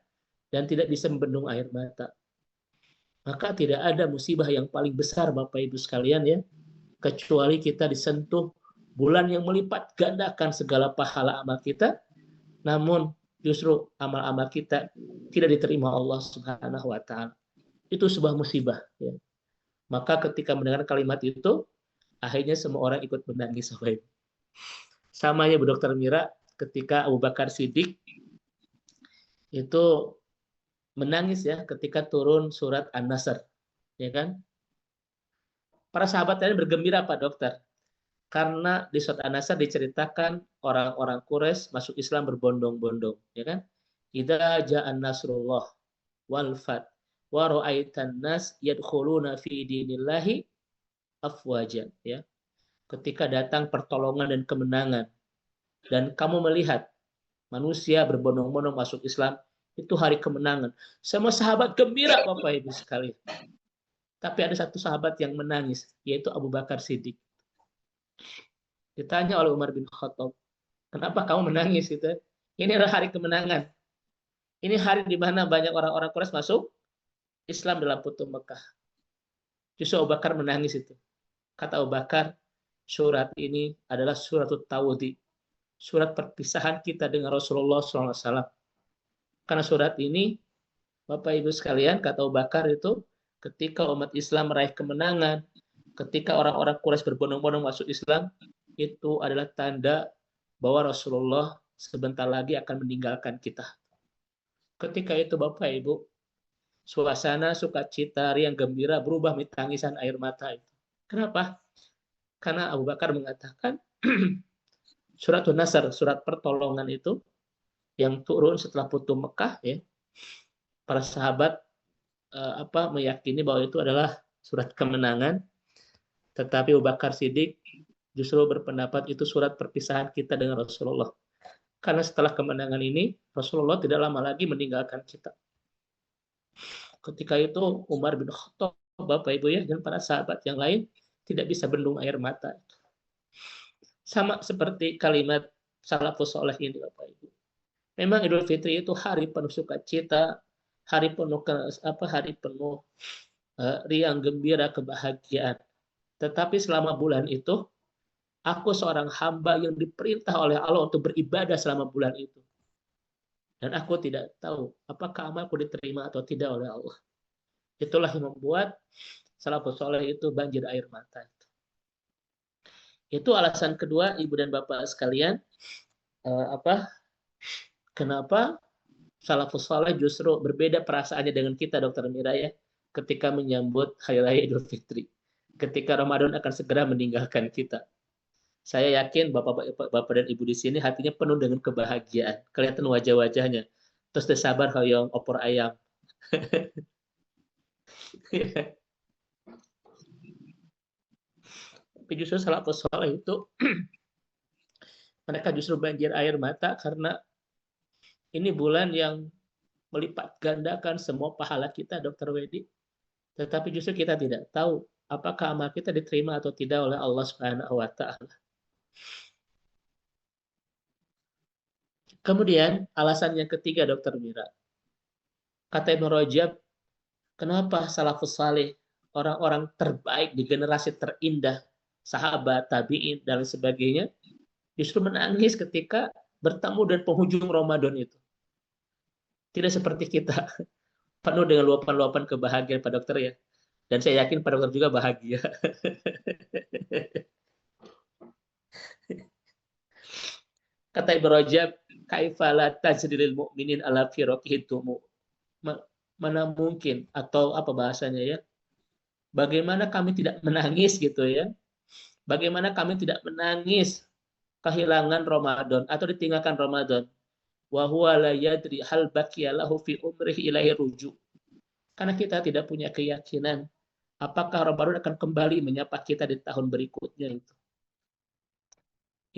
dan tidak bisa membendung air mata. Maka tidak ada musibah yang paling besar Bapak Ibu sekalian ya, kecuali kita disentuh bulan yang melipat gandakan segala pahala amal kita, namun justru amal-amal kita tidak diterima Allah Subhanahu wa taala. Itu sebuah musibah ya. Maka ketika mendengar kalimat itu, akhirnya semua orang ikut menangis Bapak Ibu. Sama ya Bu Dr. Mira, ketika Abu Bakar Siddiq itu menangis ya ketika turun surat An-Nasr, ya kan? Para sahabat tadi bergembira Pak Dokter, karena di surat An-Nasr diceritakan orang-orang Quraisy masuk Islam berbondong-bondong, ya kan? Idza ja'an nasrullah wal fath wa ra'aitan nas yadkhuluna fi dinillahi afwajan, ya. Ketika datang pertolongan dan kemenangan dan kamu melihat manusia berbondong-bondong masuk Islam, itu hari kemenangan. Semua sahabat gembira Bapak Ibu sekalian. Tapi ada satu sahabat yang menangis, yaitu Abu Bakar Siddiq. Ditanya oleh Umar bin Khattab, kenapa kamu menangis? Itu? Ini adalah hari kemenangan. Ini hari di mana banyak orang-orang Quraisy masuk Islam dalam Futuh Mekah. Justru Abu Bakar menangis itu. Kata Abu Bakar, surat ini adalah suratut tawdi, surat perpisahan kita dengan Rasulullah SAW. Karena surat ini, Bapak Ibu sekalian, kata Abu Bakar itu, ketika umat Islam meraih kemenangan, ketika orang-orang Quraisy berbondong-bondong masuk Islam, itu adalah tanda bahwa Rasulullah sebentar lagi akan meninggalkan kita. Ketika itu Bapak Ibu, suasana sukacita, riang gembira berubah menjadi tangisan air mata itu. Kenapa? Karena Abu Bakar mengatakan, Surat An-Nasr, surat pertolongan itu yang turun setelah Futuh Mekah ya. Para sahabat meyakini bahwa itu adalah surat kemenangan, tetapi Abu Bakar Siddiq justru berpendapat itu surat perpisahan kita dengan Rasulullah. Karena setelah kemenangan ini, Rasulullah tidak lama lagi meninggalkan kita. Ketika itu Umar bin Khattab, Bapak Ibu ya, dan para sahabat yang lain tidak bisa bendung air mata. Sama seperti kalimat salafus soleh ini, Bapak Ibu. Memang Idul Fitri itu hari penuh sukacita, hari penuh riang gembira, kebahagiaan. Tetapi selama bulan itu, aku seorang hamba yang diperintah oleh Allah untuk beribadah selama bulan itu. Dan aku tidak tahu apakah amalku diterima atau tidak oleh Allah. Itulah yang membuat salafus soleh itu banjir air mata. Itu alasan kedua, Ibu dan Bapak sekalian, kenapa salafus soleh justru berbeda perasaannya dengan kita, Dr. Mira ya, ketika menyambut Hari Raya Idul Fitri. Ketika Ramadan akan segera meninggalkan kita. Saya yakin Bapak dan Ibu di sini hatinya penuh dengan kebahagiaan. Kelihatan wajah-wajahnya. Terus sabar hoyong opor ayam. Tapi justru salafus saleh itu mereka justru banjir air mata karena ini bulan yang melipat gandakan semua pahala kita, Dr. Wedi. Tetapi justru kita tidak tahu apakah amal kita diterima atau tidak oleh Allah Subhanahu wa taala. Kemudian alasan yang ketiga, Dr. Mira. Kata Ibnu Rajab, kenapa salafus saleh, orang-orang terbaik di generasi terindah, sahabat, tabi'in, dan sebagainya, justru menangis ketika bertemu dan penghujung Ramadan itu. Tidak seperti kita, penuh dengan luapan-luapan kebahagiaan Pak Dokter ya. Dan saya yakin Pak Dokter juga bahagia. Kata Ibnu Rajab, kaifala tajridil mu'minin ala firaqihitumu. Mana mungkin, atau apa bahasanya ya, bagaimana kami tidak menangis gitu ya, bagaimana kami tidak menangis kehilangan Ramadan atau ditinggalkan Ramadan, wa huwa la yadri hal baqiya lahu fi umrihi ilaihi ruju. Karena kita tidak punya keyakinan apakah Ramadan akan kembali menyapa kita di tahun berikutnya itu.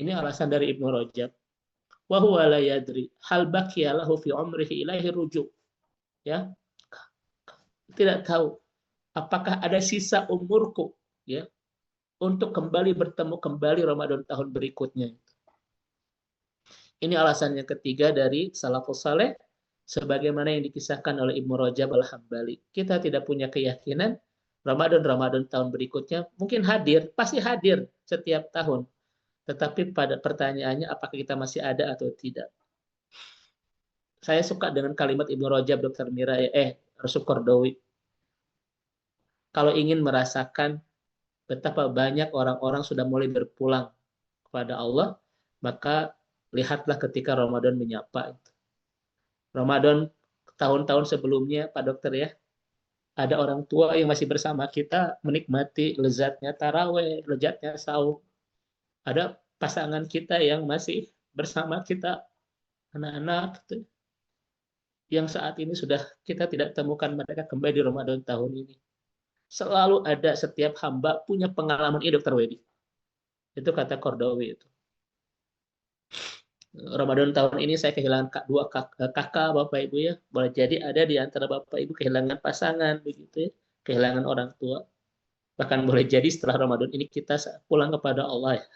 Ini alasan dari Ibnu Rajab. Wa huwa la yadri hal baqiya lahu fi umrihi ilaihi ruju. Ya. Tidak tahu apakah ada sisa umurku ya untuk kembali bertemu kembali Ramadan tahun berikutnya. Ini alasan yang ketiga dari salafus saleh sebagaimana yang dikisahkan oleh Ibnu Rajab Al-Hambali. Kita tidak punya keyakinan Ramadan tahun berikutnya mungkin hadir, pasti hadir setiap tahun. Tetapi pada pertanyaannya apakah kita masih ada atau tidak. Saya suka dengan kalimat Ibnu Rajab, Dr. Mira, Rasul Qardawi. Kalau ingin merasakan betapa banyak orang-orang sudah mulai berpulang kepada Allah, maka lihatlah ketika Ramadan menyapa. Ramadan tahun-tahun sebelumnya, Pak Dokter ya, ada orang tua yang masih bersama kita menikmati lezatnya taraweh, lezatnya saum. Ada pasangan kita yang masih bersama kita, anak-anak gitu, yang saat ini sudah kita tidak temukan mereka kembali di Ramadan tahun ini. Selalu ada setiap hamba punya pengalaman ini, Dr. Wedi. Itu kata Qardawi itu. Ramadan tahun ini saya kehilangan dua kakak, Bapak Ibu ya. Boleh jadi ada di antara Bapak Ibu kehilangan pasangan begitu ya, kehilangan orang tua. Bahkan boleh jadi setelah Ramadan ini kita pulang kepada Allah ya.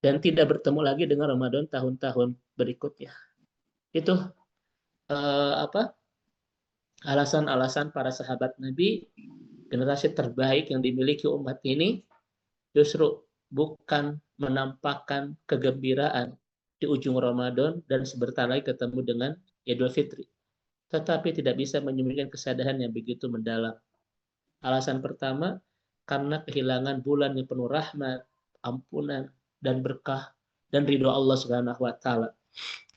Dan tidak bertemu lagi dengan Ramadan tahun-tahun berikutnya. Itu alasan-alasan para sahabat Nabi, generasi terbaik yang dimiliki umat ini, justru bukan menampakkan kegembiraan di ujung Ramadan dan sebentar lagi ketemu dengan Idul Fitri, tetapi tidak bisa menyembunyikan kesadaran yang begitu mendalam. Alasan pertama, karena kehilangan bulan yang penuh rahmat, ampunan, dan berkah, dan ridho Allah Subhanahu wa Ta'ala.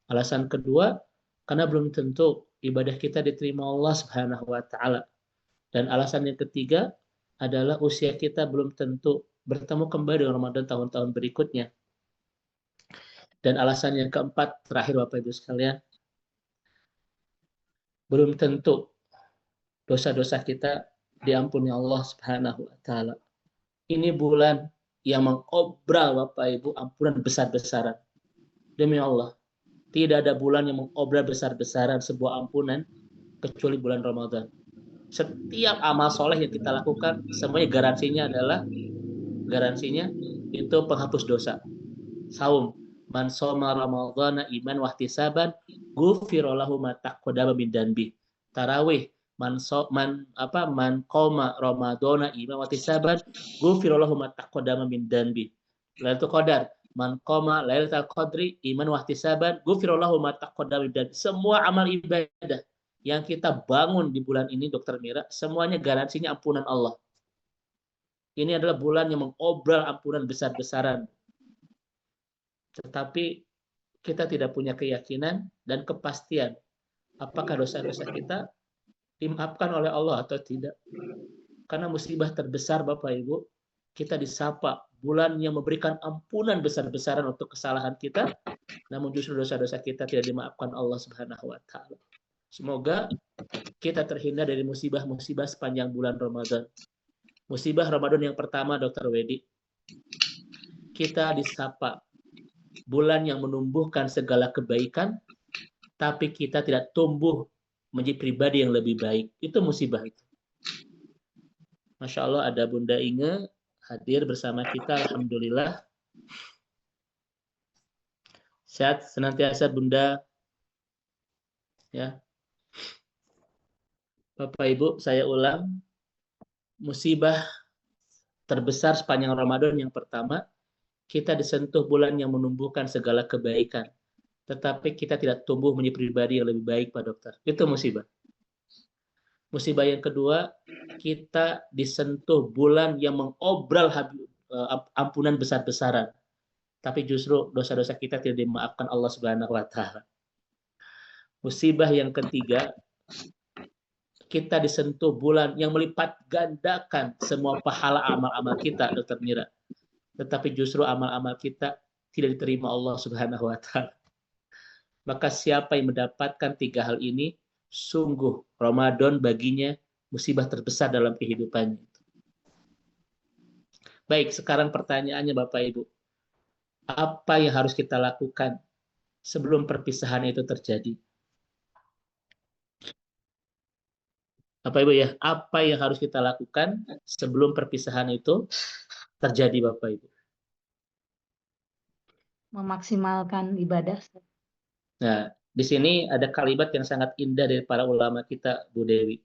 Alasan kedua, karena belum tentu ibadah kita diterima Allah Subhanahu wa Ta'ala. Dan alasan yang ketiga adalah usia kita belum tentu bertemu kembali dengan Ramadan tahun-tahun berikutnya. Dan alasan yang keempat, terakhir Bapak Ibu sekalian, belum tentu dosa-dosa kita diampuni Allah Subhanahu wa taala. Ini bulan yang mengobral Bapak Ibu ampunan besar-besaran. Demi Allah, tidak ada bulan yang mengobral besar-besaran sebuah ampunan kecuali bulan Ramadan. Setiap amal soleh yang kita lakukan, semuanya garansinya itu penghapus dosa. Saum, man soma ramadhana iman wahtisaban, ghufira lahu ma taqaddama min danbi. Tarawih, man qoma ramadhana iman wahtisaban, ghufira lahu ma taqaddama min danbi. Lailatul Qadar, man qoma lailatul qadri iman wahtisaban, ghufira lahu ma taqaddama min danbi. Semua amal ibadah yang kita bangun di bulan ini, Dokter Mira, semuanya garansinya ampunan Allah. Ini adalah bulan yang mengobral ampunan besar-besaran. Tetapi kita tidak punya keyakinan dan kepastian apakah dosa-dosa kita dimaafkan oleh Allah atau tidak. Karena musibah terbesar Bapak Ibu, kita disapa bulan yang memberikan ampunan besar-besaran untuk kesalahan kita, namun justru dosa-dosa kita tidak dimaafkan Allah Subhanahu wa taala. Semoga kita terhindar dari musibah-musibah sepanjang bulan Ramadan. Musibah Ramadan yang pertama, Dr. Wedi, kita disapa bulan yang menumbuhkan segala kebaikan, tapi kita tidak tumbuh menjadi pribadi yang lebih baik. Itu musibah itu. Masya Allah, ada Bunda Inge hadir bersama kita, Alhamdulillah. Sehat senantiasa Bunda. Ya. Bapak Ibu, saya ulang, musibah terbesar sepanjang Ramadan yang pertama, kita disentuh bulan yang menumbuhkan segala kebaikan, tetapi kita tidak tumbuh menjadi pribadi yang lebih baik, Pak Dokter. Itu musibah. Musibah yang kedua, kita disentuh bulan yang mengobral ampunan besar-besaran, tapi justru dosa-dosa kita tidak dimaafkan Allah Subhanahu wa taala. Musibah yang ketiga, kita disentuh bulan yang melipat gandakan semua pahala amal-amal kita, Dokter Mira. Tetapi justru amal-amal kita tidak diterima Allah Subhanahu wa taala. Maka siapa yang mendapatkan tiga hal ini, sungguh Ramadan baginya musibah terbesar dalam kehidupannya. Baik, sekarang pertanyaannya Bapak Ibu. Apa yang harus kita lakukan sebelum perpisahan itu terjadi? Bapak Ibu ya, apa yang harus kita lakukan sebelum perpisahan itu terjadi Bapak Ibu? Memaksimalkan ibadah. Nah, di sini ada kalimat yang sangat indah dari para ulama kita, Bu Dewi.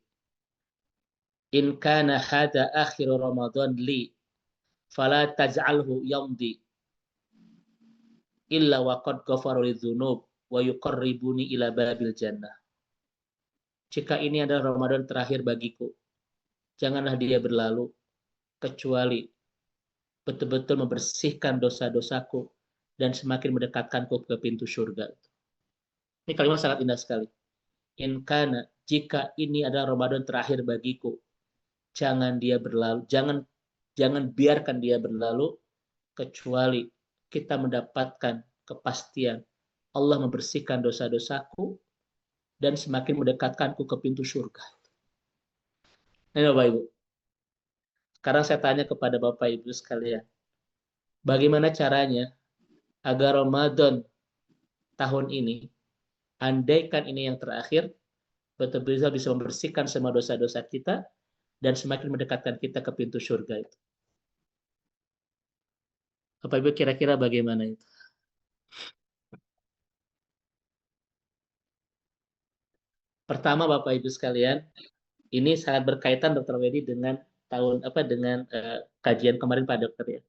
In kana hadza akhiru Ramadan li fala taj'alhu yamdi illa wa qad ghafara lidzunub wa yuqarribuni ila babil jannah. Jika ini adalah Ramadan terakhir bagiku, janganlah dia berlalu kecuali betul-betul membersihkan dosa-dosaku dan semakin mendekatkanku ke pintu surga. Ini kalimat sangat indah sekali. In kana, jika ini adalah Ramadan terakhir bagiku, jangan dia berlalu, jangan biarkan dia berlalu kecuali kita mendapatkan kepastian Allah membersihkan dosa-dosaku dan semakin mendekatkanku ke pintu surga. Ini Bapak Ibu. Sekarang saya tanya kepada Bapak Ibu sekalian, bagaimana caranya agar Ramadan tahun ini, andaikan ini yang terakhir, betul-betul bisa membersihkan semua dosa-dosa kita dan semakin mendekatkan kita ke pintu surga itu. Bapak Ibu kira-kira bagaimana itu? Pertama Bapak Ibu sekalian, ini sangat berkaitan Dr. Wedi dengan kajian kemarin Pak Dokter ya.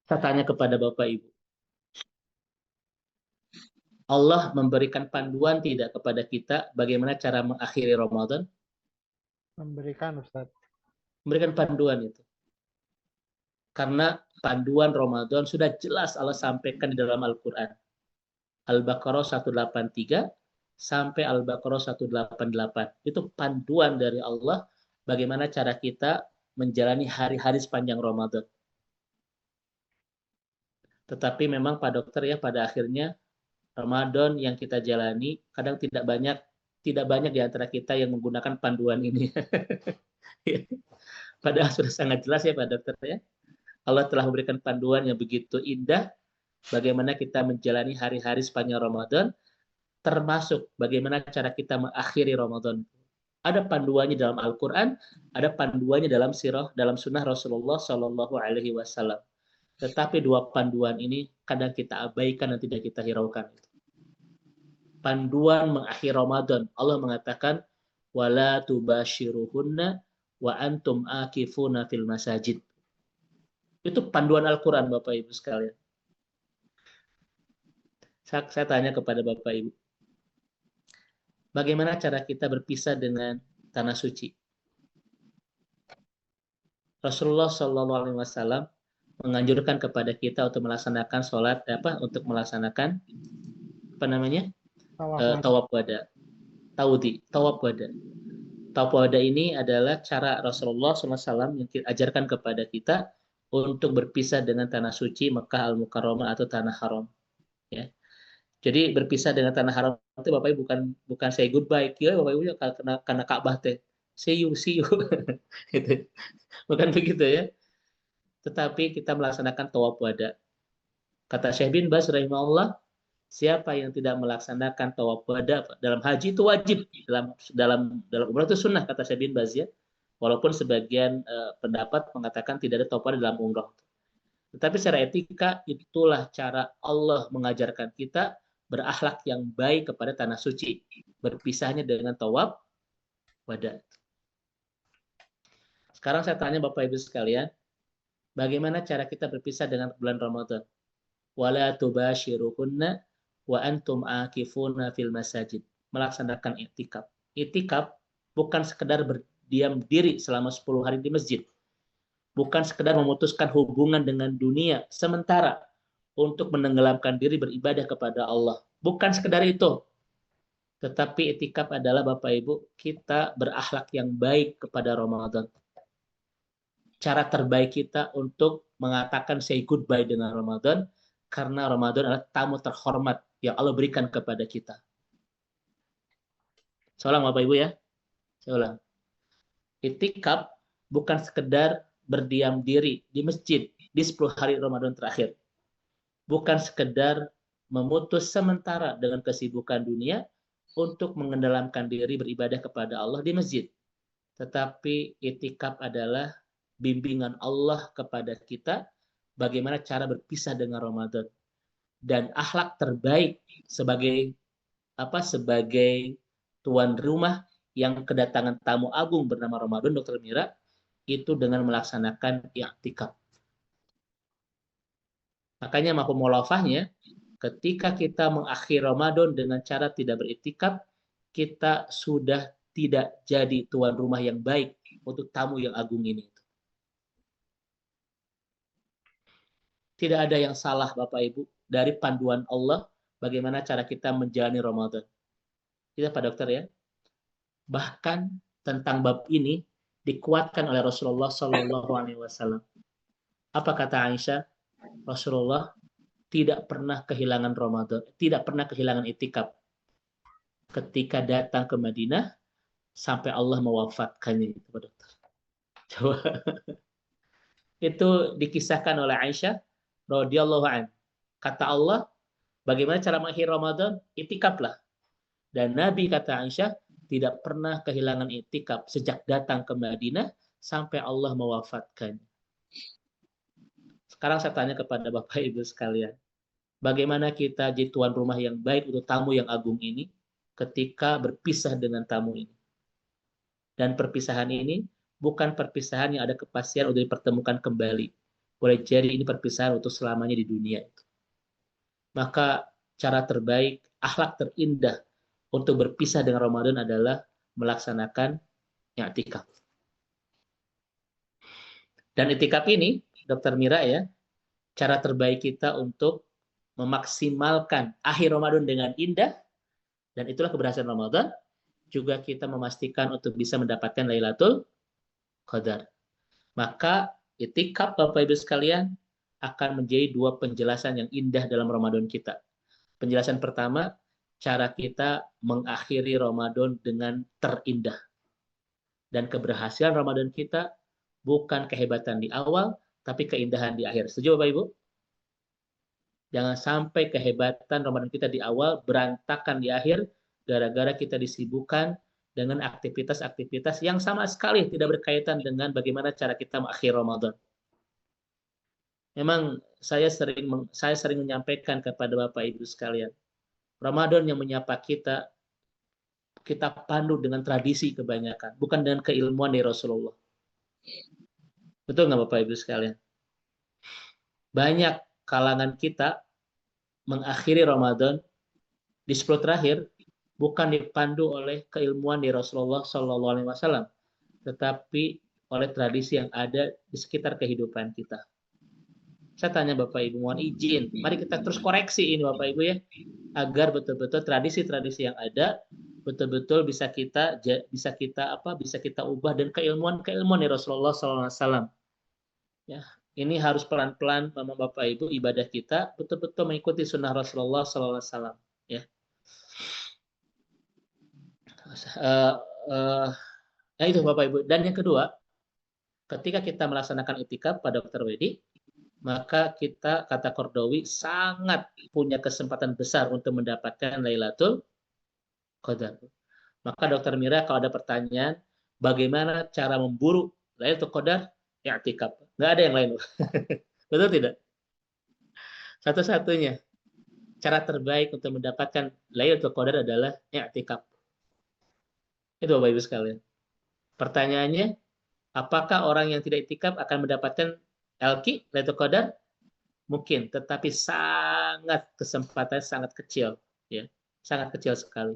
Saya tanya kepada Bapak Ibu, Allah memberikan panduan tidak kepada kita bagaimana cara mengakhiri Ramadan? Memberikan, Ustaz. Memberikan panduan itu. Karena panduan Ramadan sudah jelas Allah sampaikan di dalam Al-Quran. Al-Baqarah 183 sampai Al-Baqarah 188. Itu panduan dari Allah bagaimana cara kita menjalani hari-hari sepanjang Ramadan. Tetapi memang Pak Dokter ya, pada akhirnya Ramadan yang kita jalani kadang tidak banyak di antara kita yang menggunakan panduan ini. Padahal sudah sangat jelas ya Pak Dokter ya. Allah telah memberikan panduan yang begitu indah bagaimana kita menjalani hari-hari sepanjang Ramadan, termasuk bagaimana cara kita mengakhiri Ramadan. Ada panduannya dalam Al-Quran, ada panduannya dalam sirah, dalam sunnah Rasulullah Shallallahu Alaihi Wasallam. Tetapi dua panduan ini kadang kita abaikan dan tidak kita hiraukan. Panduan mengakhiri Ramadan, Allah mengatakan, wala tubashiruhunna wa antum akifuna fil masajid. Itu panduan Al-Quran Bapak Ibu sekalian. Saya tanya kepada Bapak Ibu, bagaimana cara kita berpisah dengan tanah suci? Rasulullah Shallallahu Alaihi Wasallam menganjurkan kepada kita untuk melaksanakan sholat untuk melaksanakan tawaf wada, tawaf wada. Tawaf wada ini adalah cara Rasulullah SAW yang ajarkan kepada kita untuk berpisah dengan tanah suci Mekah Al-Mukarramah atau tanah haram. Ya. Jadi berpisah dengan tanah haram itu Bapak Ibu bukan say goodbye, ya Bapak Ibu karena Ka'bah teh. See you. Gitu. Bukan begitu ya. Tetapi kita melaksanakan tawaf wada. Kata Syekh bin Baz rahimahullah, siapa yang tidak melaksanakan tawaf wada dalam haji itu wajib, dalam umrah itu sunnah kata Syekh bin Baz ya. Walaupun sebagian pendapat mengatakan tidak ada tawaf wada dalam umrah. Tetapi secara etika itulah cara Allah mengajarkan kita berakhlak yang baik kepada tanah suci, berpisahnya dengan tawaf wada. Sekarang saya tanya Bapak Ibu sekalian, bagaimana cara kita berpisah dengan bulan Ramadan? Wala tubashiruhunna wa antum akifuna fil masajid. Melaksanakan i'tikaf. I'tikaf bukan sekedar berdiam diri selama 10 hari di masjid. Bukan sekedar memutuskan hubungan dengan dunia sementara untuk menenggelamkan diri beribadah kepada Allah. Bukan sekedar itu. Tetapi i'tikaf adalah Bapak Ibu, kita berakhlak yang baik kepada Ramadan. Cara terbaik kita untuk mengatakan say goodbye dengan Ramadan, karena Ramadan adalah tamu terhormat yang Allah berikan kepada kita. Saya ulang Bapak Ibu ya. Saya ulang. I'tikaf bukan sekedar berdiam diri di masjid di 10 hari Ramadan terakhir. Bukan sekedar memutus sementara dengan kesibukan dunia untuk mengendalamkan diri beribadah kepada Allah di masjid. Tetapi i'tikaf adalah bimbingan Allah kepada kita bagaimana cara berpisah dengan Ramadan. Dan akhlak terbaik sebagai tuan rumah yang kedatangan tamu agung bernama Ramadan, Dr. Mira, itu dengan melaksanakan i'tikaf. Makanya mafhumul ketika kita mengakhiri Ramadan dengan cara tidak beriktikaf, kita sudah tidak jadi tuan rumah yang baik untuk tamu yang agung ini. Tidak ada yang salah Bapak Ibu dari panduan Allah bagaimana cara kita menjalani Ramadan. Kita Pak Dokter ya. Bahkan tentang bab ini dikuatkan oleh Rasulullah Shallallahu Alaihi Wasallam. Apa kata Aisyah? Rasulullah tidak pernah kehilangan Ramadan, tidak pernah kehilangan i'tikaf ketika datang ke Madinah sampai Allah mewafatkannya, Pak Dokter. Coba itu dikisahkan oleh Aisyah radhiyallahu an. Kata Allah, bagaimana cara mengakhiri Ramadan? I'tikaflah. Dan Nabi kata Aisyah tidak pernah kehilangan i'tikaf sejak datang ke Madinah sampai Allah mewafatkannya. Sekarang saya tanya kepada Bapak Ibu sekalian, bagaimana kita jadi tuan rumah yang baik untuk tamu yang agung ini ketika berpisah dengan tamu ini? Dan perpisahan ini bukan perpisahan yang ada kepastian untuk dipertemukan kembali. Boleh jadi ini perpisahan untuk selamanya di dunia. Maka cara terbaik, akhlak terindah untuk berpisah dengan Ramadan adalah melaksanakan i'tikaf. Dan i'tikaf ini, Dr. Mira ya, cara terbaik kita untuk memaksimalkan akhir Ramadan dengan indah, dan itulah keberhasilan Ramadan, juga kita memastikan untuk bisa mendapatkan Lailatul Qadar. Maka i'tikaf Bapak Ibu sekalian akan menjadi dua penjelasan yang indah dalam Ramadan kita. Penjelasan pertama, cara kita mengakhiri Ramadan dengan terindah. Dan keberhasilan Ramadan kita bukan kehebatan di awal, tapi keindahan di akhir. Setuju Bapak Ibu? Jangan sampai kehebatan Ramadan kita di awal berantakan di akhir, gara-gara kita disibukkan dengan aktivitas-aktivitas yang sama sekali tidak berkaitan dengan bagaimana cara kita mengakhiri Ramadan. Memang saya sering menyampaikan kepada Bapak Ibu sekalian, Ramadan yang menyapa kita pandu dengan tradisi kebanyakan, bukan dengan keilmuan dari Rasulullah. Betul nggak Bapak Ibu sekalian? Banyak kalangan kita mengakhiri Ramadan di 10 terakhir bukan dipandu oleh keilmuan dari Rasulullah SAW, tetapi oleh tradisi yang ada di sekitar kehidupan kita. Saya tanya Bapak Ibu, mohon izin, mari kita terus koreksi ini Bapak Ibu ya, agar betul-betul tradisi-tradisi yang ada betul-betul bisa kita ubah dan keilmuan dari Rasulullah SAW. Ya, ini harus pelan-pelan Bapak Ibu ibadah kita betul-betul mengikuti sunnah Rasulullah SAW. Ya. Nah itu Bapak Ibu. Dan yang kedua, ketika kita melaksanakan itikaf pada Dr. Wedi, maka kita, kata Qardawi, sangat punya kesempatan besar untuk mendapatkan Lailatul Qadar. Maka Dr. Mira, kalau ada pertanyaan, bagaimana cara memburu Lailatul Qadar? I'tikaf. Nggak ada yang lain. Betul tidak? Satu-satunya cara terbaik untuk mendapatkan Lailatul Qadar adalah i'tikaf. Itu Bapak Ibu sekalian. Pertanyaannya, apakah orang yang tidak i'tikaf akan mendapatkan LQ, Lailatul Qadar? Mungkin, tetapi kesempatannya sangat kecil, ya, sangat kecil sekali.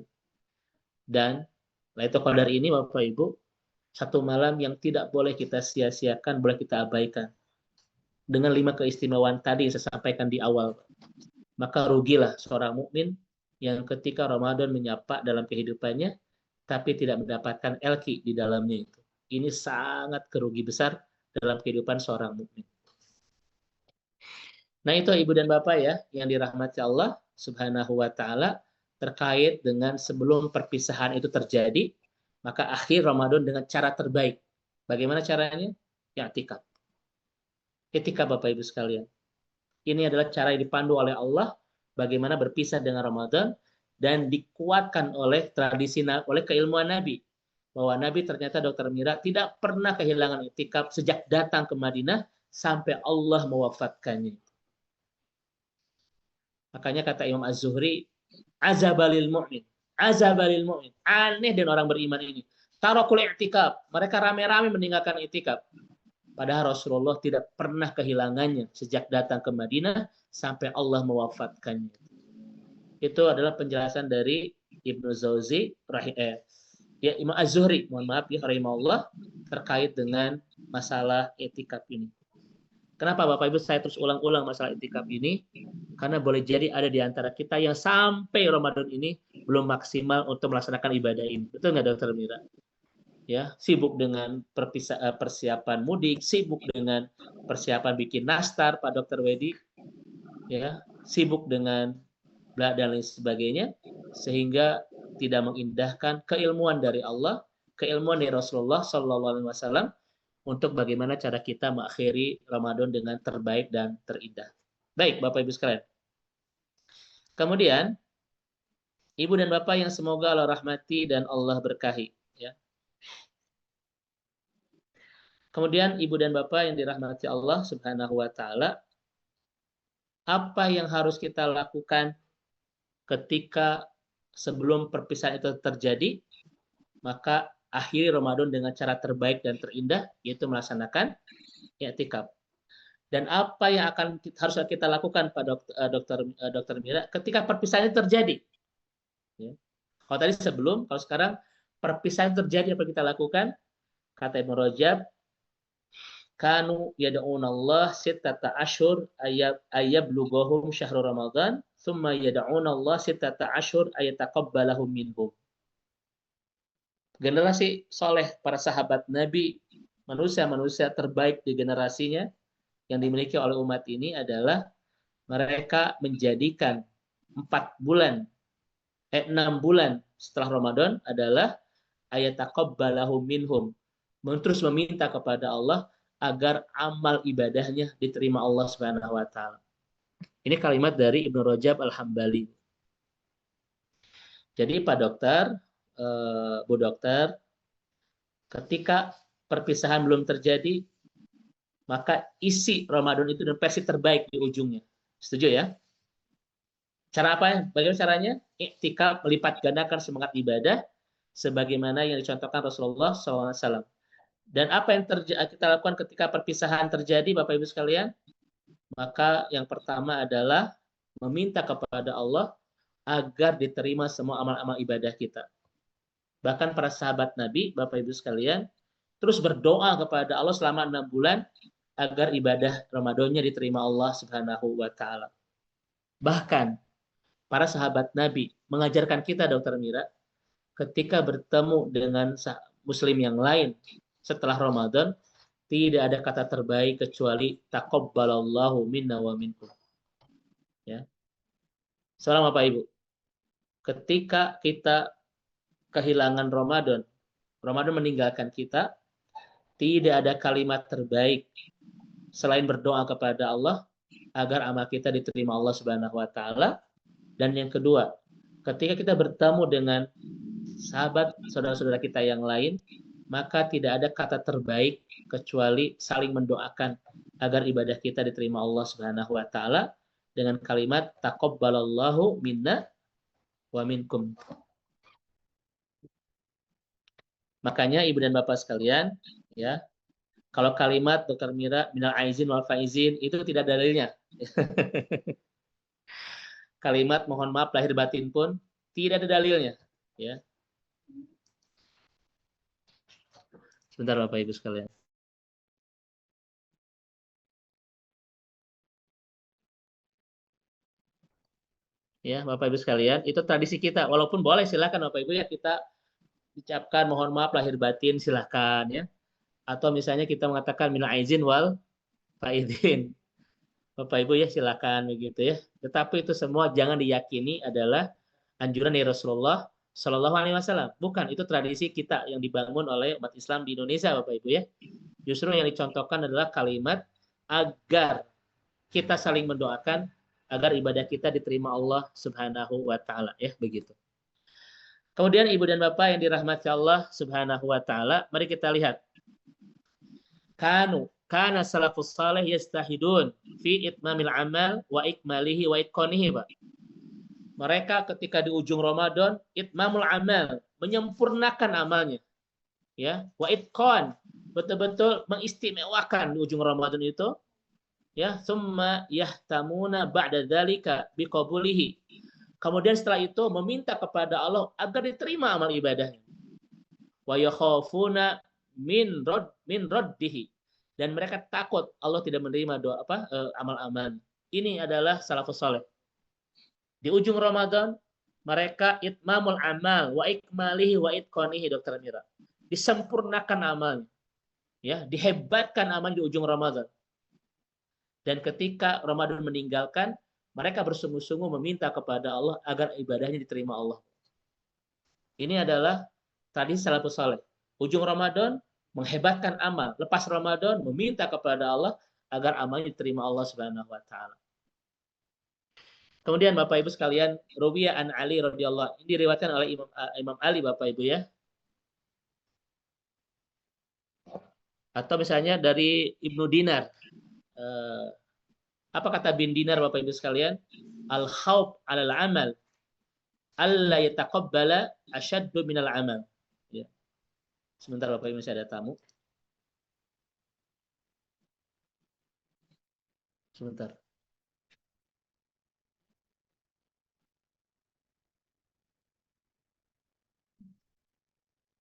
Dan Lailatul Qadar ini, Bapak Ibu, satu malam yang tidak boleh kita sia-siakan, boleh kita abaikan. Dengan 5 keistimewaan tadi yang saya sampaikan di awal, maka rugilah seorang mukmin yang ketika Ramadan menyapa dalam kehidupannya, tapi tidak mendapatkan LQ di dalamnya itu. Ini sangat kerugi besar dalam kehidupan seorang mukmin. Nah itu Ibu dan Bapak ya, yang dirahmati Allah Subhanahu wa Ta'ala, terkait dengan sebelum perpisahan itu terjadi, maka akhir Ramadan dengan cara terbaik. Bagaimana caranya? I'tikaf. I'tikaf Bapak Ibu sekalian. Ini adalah cara yang dipandu oleh Allah bagaimana berpisah dengan Ramadan dan dikuatkan oleh tradisi, oleh keilmuan Nabi. Bahwa Nabi ternyata Dr. Mira tidak pernah kehilangan i'tikaf sejak datang ke Madinah sampai Allah mewafatkannya. Makanya kata Imam Az-Zuhri, azabalil mu'min. Azabalil mu'min. Aneh dan orang beriman ini. Tarakul i'tikaf. Mereka rame-rame meninggalkan i'tikaf. Padahal Rasulullah tidak pernah kehilangannya sejak datang ke Madinah sampai Allah mewafatkannya. Itu adalah penjelasan dari Ibnu Jauzi, Imam Az-Zuhri, mohon maaf ya, rahimahullah, terkait dengan masalah i'tikaf ini. Kenapa Bapak Ibu saya terus ulang-ulang masalah i'tikaf ini? Karena boleh jadi ada di antara kita yang sampai Ramadan ini belum maksimal untuk melaksanakan ibadah ini. Betul nggak Dr. Mira? Ya, sibuk dengan persiapan mudik, sibuk dengan persiapan bikin nastar Pak Dr. Wedi, ya, sibuk dengan dan lain sebagainya, sehingga tidak mengindahkan keilmuan dari Allah, keilmuan dari Rasulullah SAW, untuk bagaimana cara kita mengakhiri Ramadan dengan terbaik dan terindah. Baik, Bapak Ibu sekalian. Kemudian, Ibu dan Bapak yang semoga Allah rahmati dan Allah berkahi. Ya. Kemudian, Ibu dan Bapak yang dirahmati Allah Subhanahu wa Ta'ala, apa yang harus kita lakukan ketika sebelum perpisahan itu terjadi? Maka akhiri Ramadan dengan cara terbaik dan terindah, yaitu melaksanakan i'tikaf. Dan apa yang harus kita lakukan Pak Dr. Mira ketika perpisahan itu terjadi? Ya. Kalau tadi sebelum, kalau sekarang perpisahan terjadi, apa kita lakukan? Kata Ibnu Rajab, kanu yad'unallah sittata asyhur ayyablughum syahrul Ramadan, thumma yad'unallah sittata asyhur ayataqabbalahum minhum. Generasi soleh, para sahabat Nabi, manusia-manusia terbaik di generasinya, yang dimiliki oleh umat ini adalah mereka menjadikan 6 bulan setelah Ramadan adalah ayataqabbalahu minhum. Terus meminta kepada Allah agar amal ibadahnya diterima Allah Subhanahu wa taala. Ini kalimat dari Ibnu Rajab Al-Hambali. Jadi Pak Dokter, Bu Dokter, ketika perpisahan belum terjadi, maka isi Ramadan itu dan versi terbaik di ujungnya. Setuju ya? Cara apa? Bagaimana caranya? Iktikaf melipat gandakan semangat ibadah sebagaimana yang dicontohkan Rasulullah SAW. Dan apa yang kita lakukan ketika perpisahan terjadi, Bapak Ibu sekalian? Maka yang pertama adalah meminta kepada Allah agar diterima semua amal-amal ibadah kita. Bahkan para sahabat Nabi, Bapak Ibu sekalian, terus berdoa kepada Allah selama 6 bulan agar ibadah Ramadannya diterima Allah Subhanahu wa taala. Bahkan para sahabat Nabi mengajarkan kita, Dokter Mira, ketika bertemu dengan muslim yang lain setelah Ramadan, tidak ada kata terbaik kecuali taqabbalallahu minna wa minkum. Ya. Seorang Bapak Ibu, ketika kita kehilangan Ramadan, Ramadan meninggalkan kita, tidak ada kalimat terbaik selain berdoa kepada Allah agar amal kita diterima Allah Subhanahu wa taala. Dan yang kedua, ketika kita bertemu dengan sahabat saudara-saudara kita yang lain, maka tidak ada kata terbaik kecuali saling mendoakan agar ibadah kita diterima Allah Subhanahu wa taala dengan kalimat taqabbalallahu minna wa minkum. Makanya Ibu dan Bapak sekalian, ya, kalau kalimat Dokter Mira minal aizin wal faizin itu tidak ada dalilnya. Kalimat mohon maaf lahir batin pun tidak ada dalilnya, ya. Sebentar Bapak Ibu sekalian. Ya, Bapak Ibu sekalian, itu tradisi kita. Walaupun boleh silakan Bapak Ibu ya kita ucapkan mohon maaf lahir batin silakan ya. Atau misalnya kita mengatakan minal aizin wal faizin. Bapak Ibu ya silakan begitu ya. Tetapi itu semua jangan diyakini adalah anjuran dari Rasulullah Shallallahu Alaihi Wasallam. Bukan, itu tradisi kita yang dibangun oleh umat Islam di Indonesia, Bapak Ibu ya. Justru yang dicontohkan adalah kalimat agar kita saling mendoakan agar ibadah kita diterima Allah Subhanahu wa taala ya, begitu. Kemudian Ibu dan Bapak yang dirahmati Allah Subhanahu wa taala, mari kita lihat. Kana salafus saleh yastahidun fi itmamil amal wa ikmalihi wa itqanihi, Pak. Mereka ketika di ujung Ramadan itmamul amal, menyempurnakan amalnya. Ya, wa itqan, betul-betul mengistimewakan di ujung Ramadan itu. Ya, summa yahtamuna ba'da dzalika biqabulihi. Kemudian setelah itu meminta kepada Allah agar diterima amal ibadahnya. Wa yakhafuna min raddihi. Dan mereka takut Allah tidak menerima doa amal-amal. Ini adalah salafus saleh. Di ujung Ramadan mereka itmamul amal wa ikmalihi wa itqanihi, Dokter Mira. Disempurnakan amalnya. Ya, dihebatkan amal di ujung Ramadan. Dan ketika Ramadan meninggalkan, mereka bersungguh-sungguh meminta kepada Allah agar ibadahnya diterima Allah. Ini adalah tradisi salafus saleh. Ujung Ramadan menghebatkan amal, lepas Ramadan meminta kepada Allah agar amalnya diterima Allah Subhanahu wa taala. Kemudian Bapak Ibu sekalian, Ruwiyah an Ali radhiyallahu, ini diriwayatkan oleh Imam Ali, Bapak Ibu ya. Atau misalnya dari Ibnu Dinar. Apa kata bin Dinar, Bapak Ibu sekalian? Al-khawf 'alal amal alla yataqabbala asyaddu minal amal. Ya. Sebentar Bapak Ibu, masih ada tamu. Sebentar.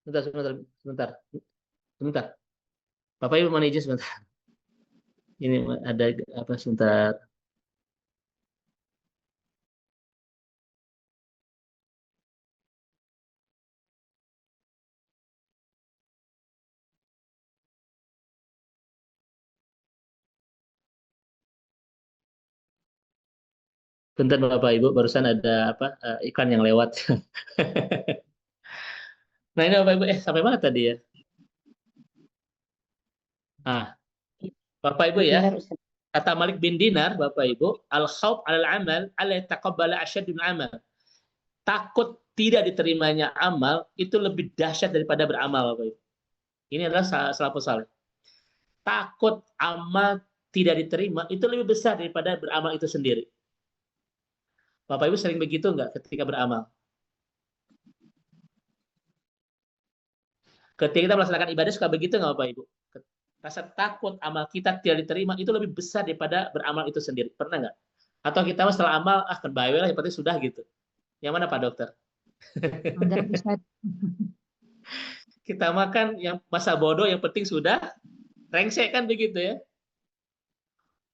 Sebentar. Bapak Ibu mohon izin sebentar. Ini ada apa sebentar. Bentar Bapak Ibu, barusan ada apa iklan yang lewat. Nah ini Bapak Ibu, sampai mana tadi ya? Ah, Bapak Ibu ya, Benar, Ustaz. kata Malik bin Dinar, Bapak Ibu, al-khawf alal amal, ala taqabbala asyadun amal. Takut tidak diterimanya amal itu lebih dahsyat daripada beramal, Bapak Ibu. Ini adalah salafus saleh. Takut amal tidak diterima itu lebih besar daripada beramal itu sendiri. Bapak Ibu sering begitu nggak ketika beramal? Ketika kita melaksanakan ibadah suka begitu nggak Bapak Ibu? Rasa takut amal kita tidak diterima itu lebih besar daripada beramal itu sendiri. Pernah nggak? Atau kita setelah amal, kan baik lah, yang penting sudah gitu. Yang mana Pak Dokter? Enggak, Ustaz. Kita makan yang masa bodoh, yang penting sudah, rengsek kan begitu ya.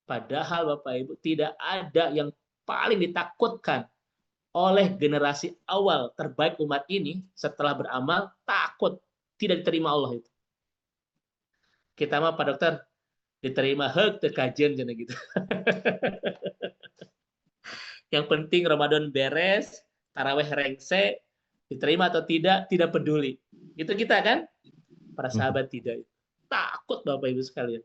Padahal Bapak Ibu tidak ada yang paling ditakutkan oleh generasi awal terbaik umat ini setelah beramal, takut tidak diterima Allah itu. Kita mah Pak Dokter diterima kajian gitu. Yang penting Ramadan beres, taraweh rengsek, diterima atau tidak peduli. Itu kita kan? Para sahabat tidak. Takut Bapak Ibu sekalian.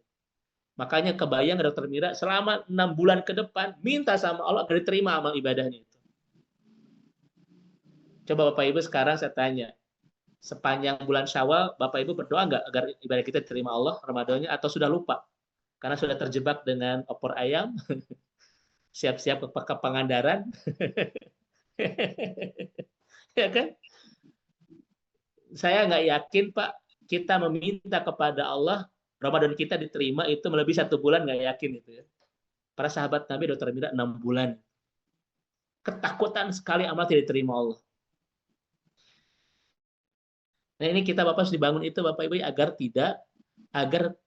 Makanya kebayang Dokter Mira selama 6 bulan ke depan minta sama Allah agar diterima amal ibadahnya itu. Coba Bapak Ibu sekarang saya tanya, sepanjang bulan Syawal Bapak Ibu berdoa nggak agar ibadah kita diterima Allah Ramadannya, atau sudah lupa? Karena sudah terjebak dengan opor ayam, siap-siap ke Pangandaran. Ya kan? Saya nggak yakin Pak, kita meminta kepada Allah Ramadan kita diterima itu melebihi 1 bulan, nggak yakin itu ya. Para sahabat Nabi Dokter Mira 6 bulan. Ketakutan sekali amal tidak diterima Allah. Nah ini kita Bapak harus dibangun itu Bapak Ibu agar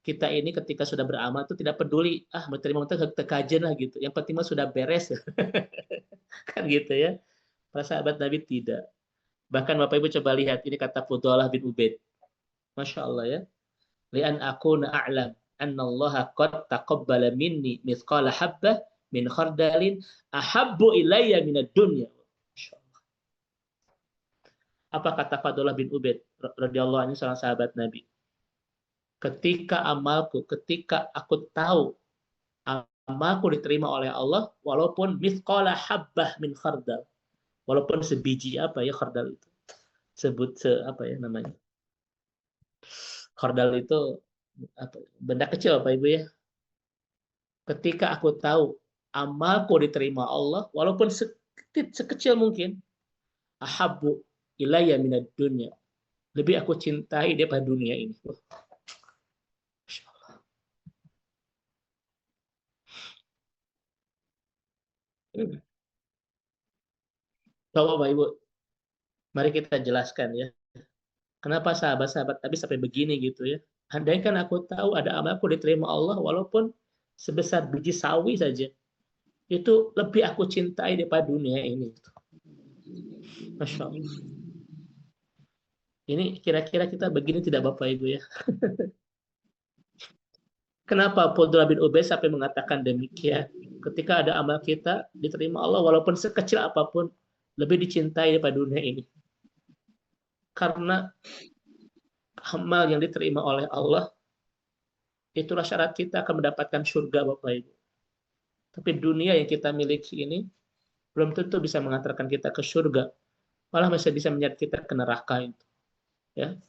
kita ini ketika sudah beramal itu tidak peduli mau terima itu kajian lah gitu. Yang penting mah sudah beres. Kan gitu ya. Para sahabat Nabi tidak. Bahkan Bapak Ibu coba lihat ini kata Fudhalah bin Ubaid. Masya Allah ya. Li'an akuna a'lam anna Allah qad taqabbala minni mithqala habbah min khardalin ahabbu ilayya minad dunya. Apa kata Fudhalah bin Ubaid radhiyallahu anhu, seorang sahabat Nabi? Ketika aku tahu amalku diterima oleh Allah walaupun mithqala habbah min khardal. Walaupun sebiji khardal itu. Apa ya namanya? Khardal itu benda kecil Bapak Ibu ya. Ketika aku tahu amalku diterima Allah walaupun sekecil mungkin, ahabbu ilayya minad dunya. Lebih aku cintai daripada dunia ini. Coba Bapak Ibu, mari kita jelaskan ya. Kenapa sahabat-sahabat Nabi sampai begini gitu ya. Andaikan aku tahu ada amalku diterima Allah walaupun sebesar biji sawi saja, itu lebih aku cintai daripada dunia ini. Masya Allah. Ini kira-kira kita begini tidak Bapak Ibu ya? Kenapa Fudhalah bin Ubaid sampai mengatakan demikian? Ketika ada amal kita diterima Allah walaupun sekecil apapun, lebih dicintai daripada dunia ini. Karena amal yang diterima oleh Allah itulah syarat kita akan mendapatkan surga Bapak Ibu. Tapi dunia yang kita miliki ini belum tentu bisa mengantarkan kita ke surga. Malah masih bisa menyeret kita ke neraka itu. Ya.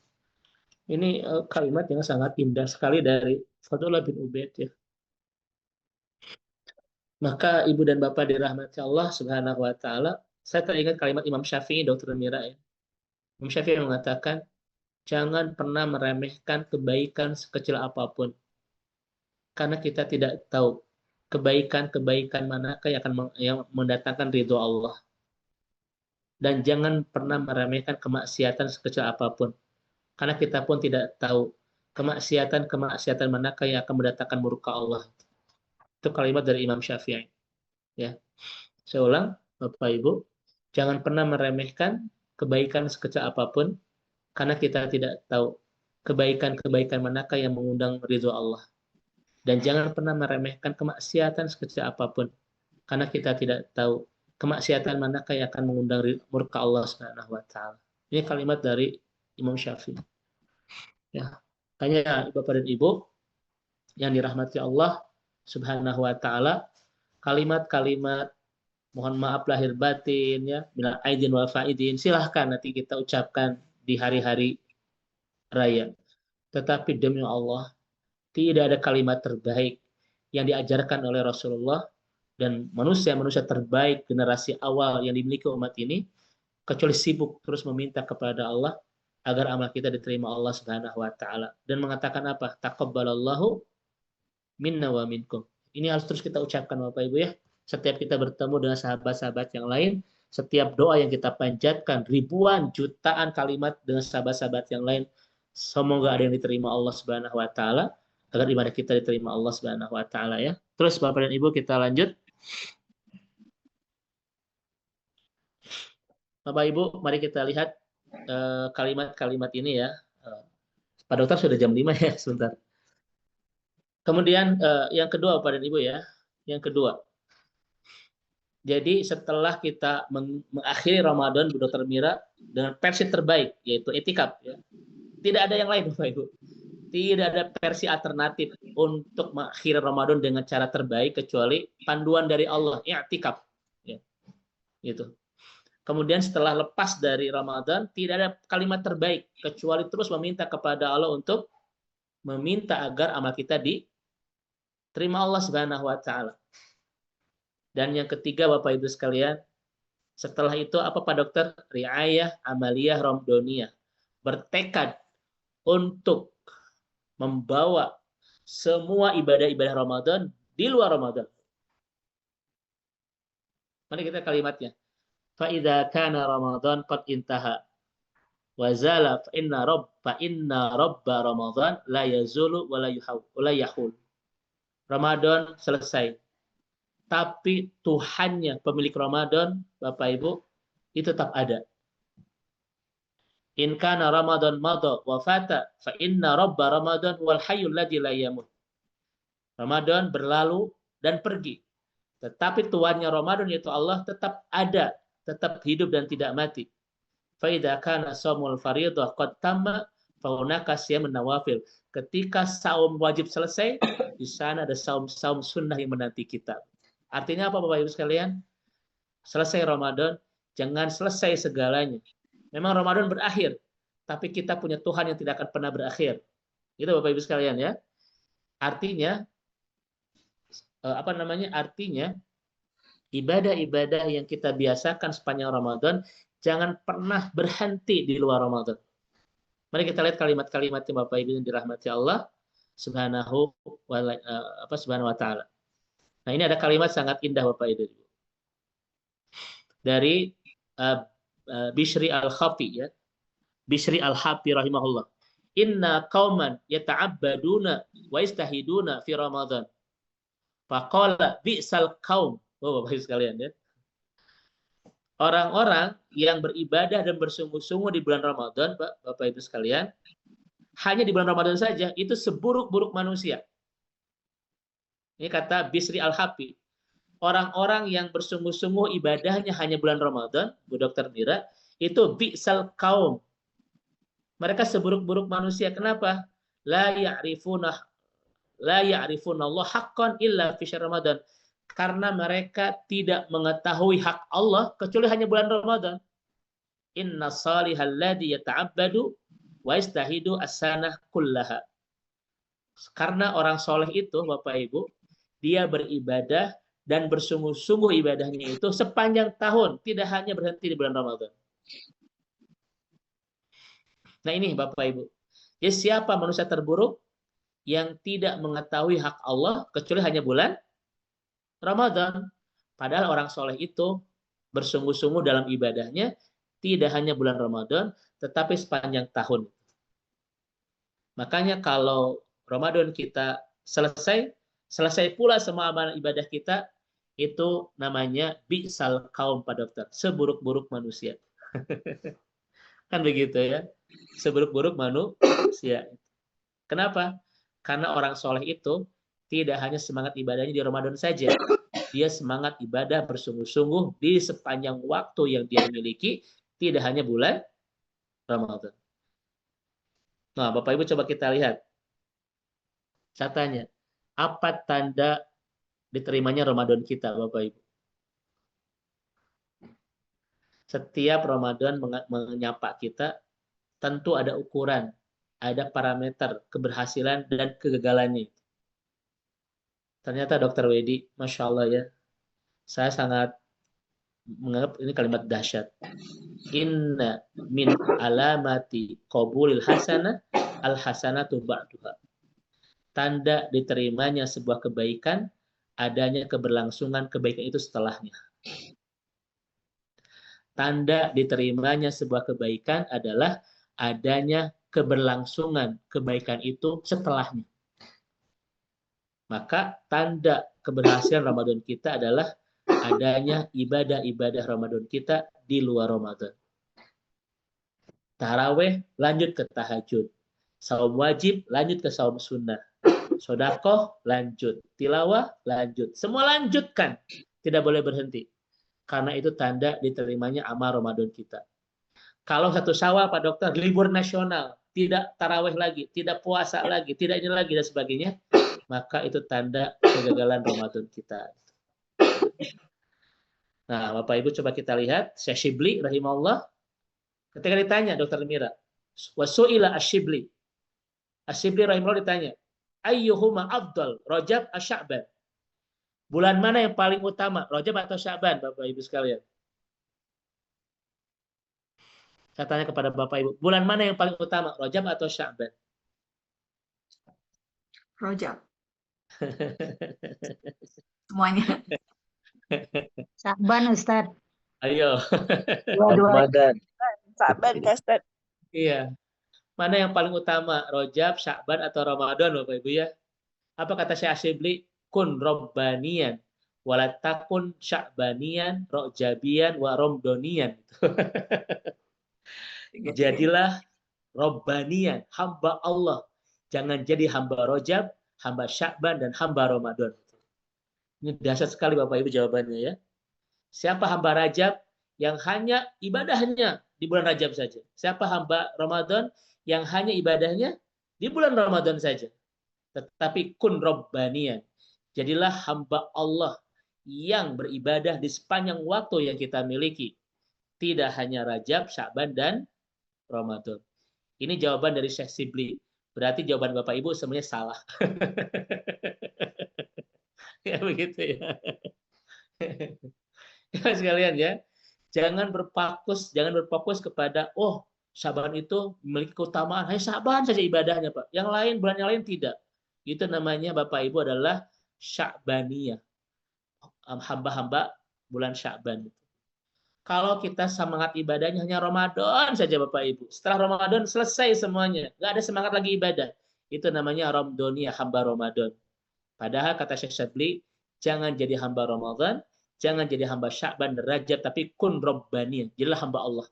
Ini kalimat yang sangat indah sekali dari Fudhalah bin Ubaid ya. Maka Ibu dan Bapak dirahmati Allah Subhanahu wa taala, saya teringat kalimat Imam Syafi'i Dr. Mira ya. Imam Syafi'i mengatakan, jangan pernah meremehkan kebaikan sekecil apapun. Karena kita tidak tahu kebaikan-kebaikan manakah yang mendatangkan ridho Allah. Dan jangan pernah meremehkan kemaksiatan sekecil apapun. Karena kita pun tidak tahu kemaksiatan manakah yang akan mendatangkan murka Allah. Itu kalimat dari Imam Syafi'i. Ya. Saya ulang, Bapak Ibu, jangan pernah meremehkan kebaikan sekecil apapun, karena kita tidak tahu kebaikan-kebaikan manakah yang mengundang ridho Allah. Dan jangan pernah meremehkan kemaksiatan sekecil apapun, Karena kita tidak tahu kemaksiatan manakah yang akan mengundang murka Allah Subhanahu wa taala. Ini kalimat dari Imam Syafi'i. Ya. Makanya Bapak dan Ibu yang dirahmati Allah Subhanahu wa taala, kalimat-kalimat mohon maaf lahir batin ya, minal aidin wal faidin, silahkan nanti kita ucapkan di hari-hari raya. Tetapi demi Allah, tidak ada kalimat terbaik yang diajarkan oleh Rasulullah dan manusia-manusia terbaik generasi awal yang dimiliki umat ini, kecuali sibuk terus meminta kepada Allah agar amal kita diterima Allah Subhanahu wa taala dan mengatakan apa? Taqabbalallahu minna wa minkum. Ini harus terus kita ucapkan Bapak Ibu ya. Setiap kita bertemu dengan sahabat-sahabat yang lain, setiap doa yang kita panjatkan, ribuan, jutaan kalimat dengan sahabat-sahabat yang lain, semoga ada yang diterima Allah Subhanahu wa taala, agar ibadah kita diterima Allah Subhanahu wa taala ya. Terus Bapak dan Ibu kita lanjut. Bapak Ibu, mari kita lihat kalimat-kalimat ini ya. Pak Dokter sudah jam 5 ya, sebentar. Kemudian yang kedua Bapak dan Ibu ya, yang kedua. Jadi setelah kita mengakhiri Ramadan Bu Dokter Mira dengan versi terbaik yaitu etikaf ya. Tidak ada yang lain Bapak Ibu. Tidak ada versi alternatif untuk mengakhiri Ramadan dengan cara terbaik kecuali panduan dari Allah, i'tikaf. Ya. Gitu. Kemudian setelah lepas dari Ramadan tidak ada kalimat terbaik kecuali terus meminta kepada Allah untuk meminta agar amal kita diterima Allah Subhanahu wa taala. Dan yang ketiga Bapak Ibu sekalian, setelah itu apa Pak Dokter? Riayah amaliyah Ramadhaniyah. Bertekad untuk membawa semua ibadah-ibadah Ramadan di luar Ramadan. Mari kita kalimatnya. Fa idza kana Ramadan qad intaha wa zala fa inna rabba Ramadan la yazulu wa la yahul. Ramadan selesai. Tapi Tuhannya, pemilik Ramadan, Bapak Ibu, itu tetap ada. In kana Ramadan madha wa fata fa inna rabba Ramadan wal hayyul ladzi la yamut. Ramadan berlalu dan pergi. Tetapi Tuhannya Ramadan yaitu Allah tetap ada, tetap hidup dan tidak mati. Fa idza kana shaumul fardhu qad tamma fa hunaka siyamun nawafil. Ketika saum wajib selesai, di sana ada saum-saum sunnah yang menanti kita. Artinya apa Bapak Ibu sekalian? Selesai Ramadan, jangan selesai segalanya. Memang Ramadan berakhir, tapi kita punya Tuhan yang tidak akan pernah berakhir. Itu Bapak Ibu sekalian ya. Artinya Artinya ibadah-ibadah yang kita biasakan sepanjang Ramadan jangan pernah berhenti di luar Ramadan. Mari kita lihat kalimat-kalimatnya Bapak Ibu yang dirahmati Allah Subhanahu wa taala. Nah, ini ada kalimat sangat indah Bapak Ibu. Dari Bishri Al-Khafi ya. Bishri Al-Hafi rahimahullah. Inna qauman yata'abbaduna wa istahiduna fi Ramadan. Faqala bi'sal qaum. Oh, Bapak Ibu sekalian ya. Orang-orang yang beribadah dan bersungguh-sungguh di bulan Ramadan, Bapak Ibu sekalian, hanya di bulan Ramadan saja itu seburuk-buruk manusia. Ini kata Bisri Al-Hafi. Orang-orang yang bersungguh-sungguh ibadahnya hanya bulan Ramadan, Bu Dokter Mira, itu bi'sal kaum. Mereka seburuk-buruk manusia. Kenapa? La ya'rifuna Allah haqqan illa fi syahr Ramadan. Karena mereka tidak mengetahui hak Allah kecuali hanya bulan Ramadan. Inna salihal ladzi yata'abbadu wa yastahidu as-sanah kullaha. Karena orang soleh itu, Bapak Ibu, dia beribadah dan bersungguh-sungguh ibadahnya itu sepanjang tahun, tidak hanya berhenti di bulan Ramadan. Nah ini Bapak Ibu. Jadi siapa manusia terburuk? Yang tidak mengetahui hak Allah kecuali hanya bulan Ramadan. Padahal orang soleh itu bersungguh-sungguh dalam ibadahnya tidak hanya bulan Ramadan, tetapi sepanjang tahun. Makanya kalau Ramadan kita selesai pula semua amal ibadah kita, itu namanya bi'sal kaum Pak Dokter, seburuk-buruk manusia. Kan begitu ya, seburuk-buruk manusia. Kenapa? Karena orang soleh itu tidak hanya semangat ibadahnya di Ramadan saja, dia semangat ibadah bersungguh-sungguh di sepanjang waktu yang dia miliki, tidak hanya bulan Ramadan. Nah, Bapak Ibu coba kita lihat. Saya tanya, apa tanda diterimanya Ramadan kita, Bapak Ibu? Setiap Ramadan menyapa kita, tentu ada ukuran, ada parameter keberhasilan dan kegagalannya. Ternyata Dr. Wedi, Masya Allah ya, saya sangat menganggap ini kalimat dahsyat. Inna min alamati qabulil hasanah al-hasanatu ba'duha. Tanda diterimanya sebuah kebaikan, adanya keberlangsungan kebaikan itu setelahnya. Tanda diterimanya sebuah kebaikan adalah adanya keberlangsungan kebaikan itu setelahnya. Maka tanda keberhasilan Ramadan kita adalah adanya ibadah-ibadah Ramadan kita di luar Ramadan. Taraweh lanjut ke tahajud. Saum wajib lanjut ke saum sunnah. Sodakoh lanjut. Tilawah lanjut. Semua lanjutkan. Tidak boleh berhenti. Karena itu tanda diterimanya amal Ramadan kita. Kalau 1 Syawal, Pak Dokter, libur nasional, tidak taraweh lagi, tidak puasa lagi, tidak ini lagi, dan sebagainya, maka itu tanda kegagalan Ramadan kita. Nah, Bapak Ibu coba kita lihat, Syekh Shibli rahimahullah, ketika ditanya Dr. Mira, wasu'ila Ash-Shibli. Ash-Shibli rahimahullah ditanya, ayyuhuma afdal, Rajab Asy-Sya'ban? Bulan mana yang paling utama, Rajab atau Sya'ban, Bapak Ibu sekalian? Saya tanya kepada Bapak Ibu, bulan mana yang paling utama, Rajab atau Sya'ban? Rojab. Semuanya. Sya'ban Ustaz. Ayo. Dua-dua. Ramadan. Sabar, Ustaz. Iya. Mana yang paling utama, Rajab, Sya'ban atau Ramadan, Bapak Ibu ya? Apa kata Syekh Asyibli? Kun Rabbanian, walatakun Sya'banian, Rajabian, wa Romdonian. Jadilah Rabbanian, hamba Allah. Jangan jadi hamba Rajab, hamba Sya'ban, dan hamba Ramadan. Ini dahsyat sekali Bapak Ibu jawabannya ya. Siapa hamba Rajab yang hanya ibadahnya di bulan Rajab saja? Siapa hamba Ramadan yang hanya ibadahnya di bulan Ramadan saja? Tetapi kun Rabbanian. Jadilah hamba Allah yang beribadah di sepanjang waktu yang kita miliki. Tidak hanya Rajab, Sya'ban, dan Ramadan. Ini jawaban dari Syekh Shibli. Berarti jawaban Bapak Ibu semuanya salah. Ya begitu ya. Ya sekalian ya. Jangan berfokus kepada Sya'ban itu memiliki keutamaan. Hanya Sya'ban saja ibadahnya, Pak. Yang lain, bulan yang lain tidak. Itu namanya Bapak Ibu adalah Sya'baniyah. Hamba-hamba bulan Sya'ban. Kalau kita semangat ibadahnya hanya Ramadan saja Bapak Ibu. Setelah Ramadan selesai semuanya. Nggak ada semangat lagi ibadah. Itu namanya Ramdoniyah, hamba Ramadan. Padahal kata Syekh Shibli, jangan jadi hamba Ramadan, jangan jadi hamba Sya'ban dan Rajab, tapi kun Rabbaniyah. Jadilah hamba Allah.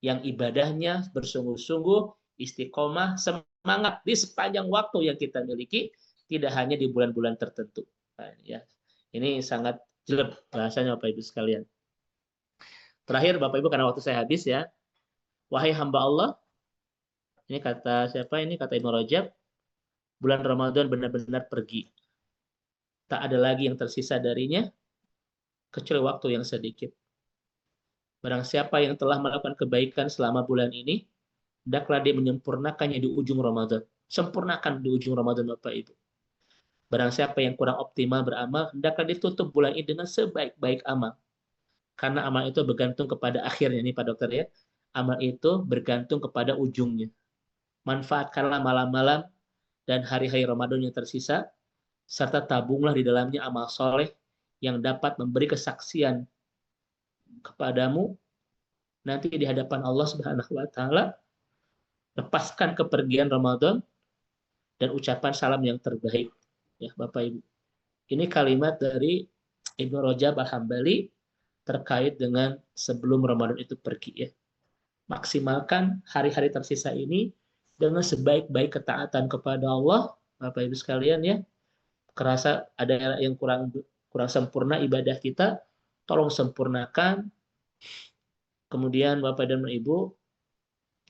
Yang ibadahnya bersungguh-sungguh, istiqomah, semangat di sepanjang waktu yang kita miliki, tidak hanya di bulan-bulan tertentu. Nah, ya. Ini sangat jelek bahasanya Bapak Ibu sekalian. Terakhir Bapak Ibu karena waktu saya habis ya. Wahai hamba Allah, ini kata siapa ini? Kata Ibnu Rajab, bulan Ramadan benar-benar pergi. Tak ada lagi yang tersisa darinya kecuali waktu yang sedikit. Barang siapa yang telah melakukan kebaikan selama bulan ini, hendaklah dia menyempurnakannya di ujung Ramadan. Sempurnakan di ujung Ramadan Bapak Ibu. Barang siapa yang kurang optimal beramal, hendaklah ditutup bulan ini dengan sebaik-baik amal. Karena amal itu bergantung kepada akhirnya nih Pak Dokter ya. Amal itu bergantung kepada ujungnya. Manfaatkanlah malam-malam dan hari-hari Ramadan yang tersisa, serta tabunglah di dalamnya amal soleh yang dapat memberi kesaksian kepadamu nanti di hadapan Allah Subhanahu wa Ta'ala. Lepaskan kepergian Ramadan dan ucapan salam yang terbaik. Ya, Bapak Ibu. Ini kalimat dari Ibnu Rajab Al-Hambali terkait dengan sebelum Ramadan itu pergi ya. Maksimalkan hari-hari tersisa ini dengan sebaik-baik ketaatan kepada Allah, Bapak Ibu sekalian ya. Kerasa ada yang kurang kurang sempurna ibadah kita, tolong sempurnakan. Kemudian Bapak dan Ibu,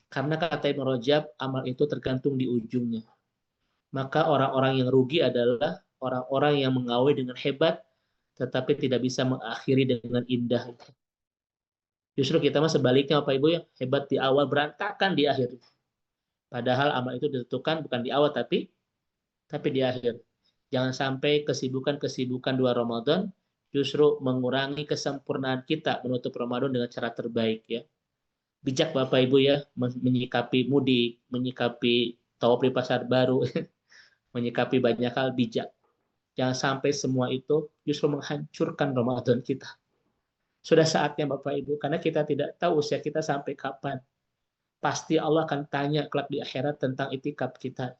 karena kata Ibnu Rajab, amal itu tergantung di ujungnya. Maka orang-orang yang rugi adalah orang-orang yang mengawali dengan hebat, tetapi tidak bisa mengakhiri dengan indah. Justru kita mah sebaliknya Bapak Ibu, yang hebat di awal, berantakan di akhir. Padahal amal itu ditentukan bukan di awal, tapi di akhir. Jangan sampai kesibukan-kesibukan 2 Ramadan justru mengurangi kesempurnaan kita menutup Ramadan dengan cara terbaik ya. Bijak Bapak Ibu ya, menyikapi mudik, menyikapi tawaf di pasar baru, menyikapi banyak hal bijak. Jangan sampai semua itu justru menghancurkan Ramadan kita. Sudah saatnya Bapak Ibu, karena kita tidak tahu usia kita sampai kapan. Pasti Allah akan tanya kelak di akhirat tentang itikaf kita.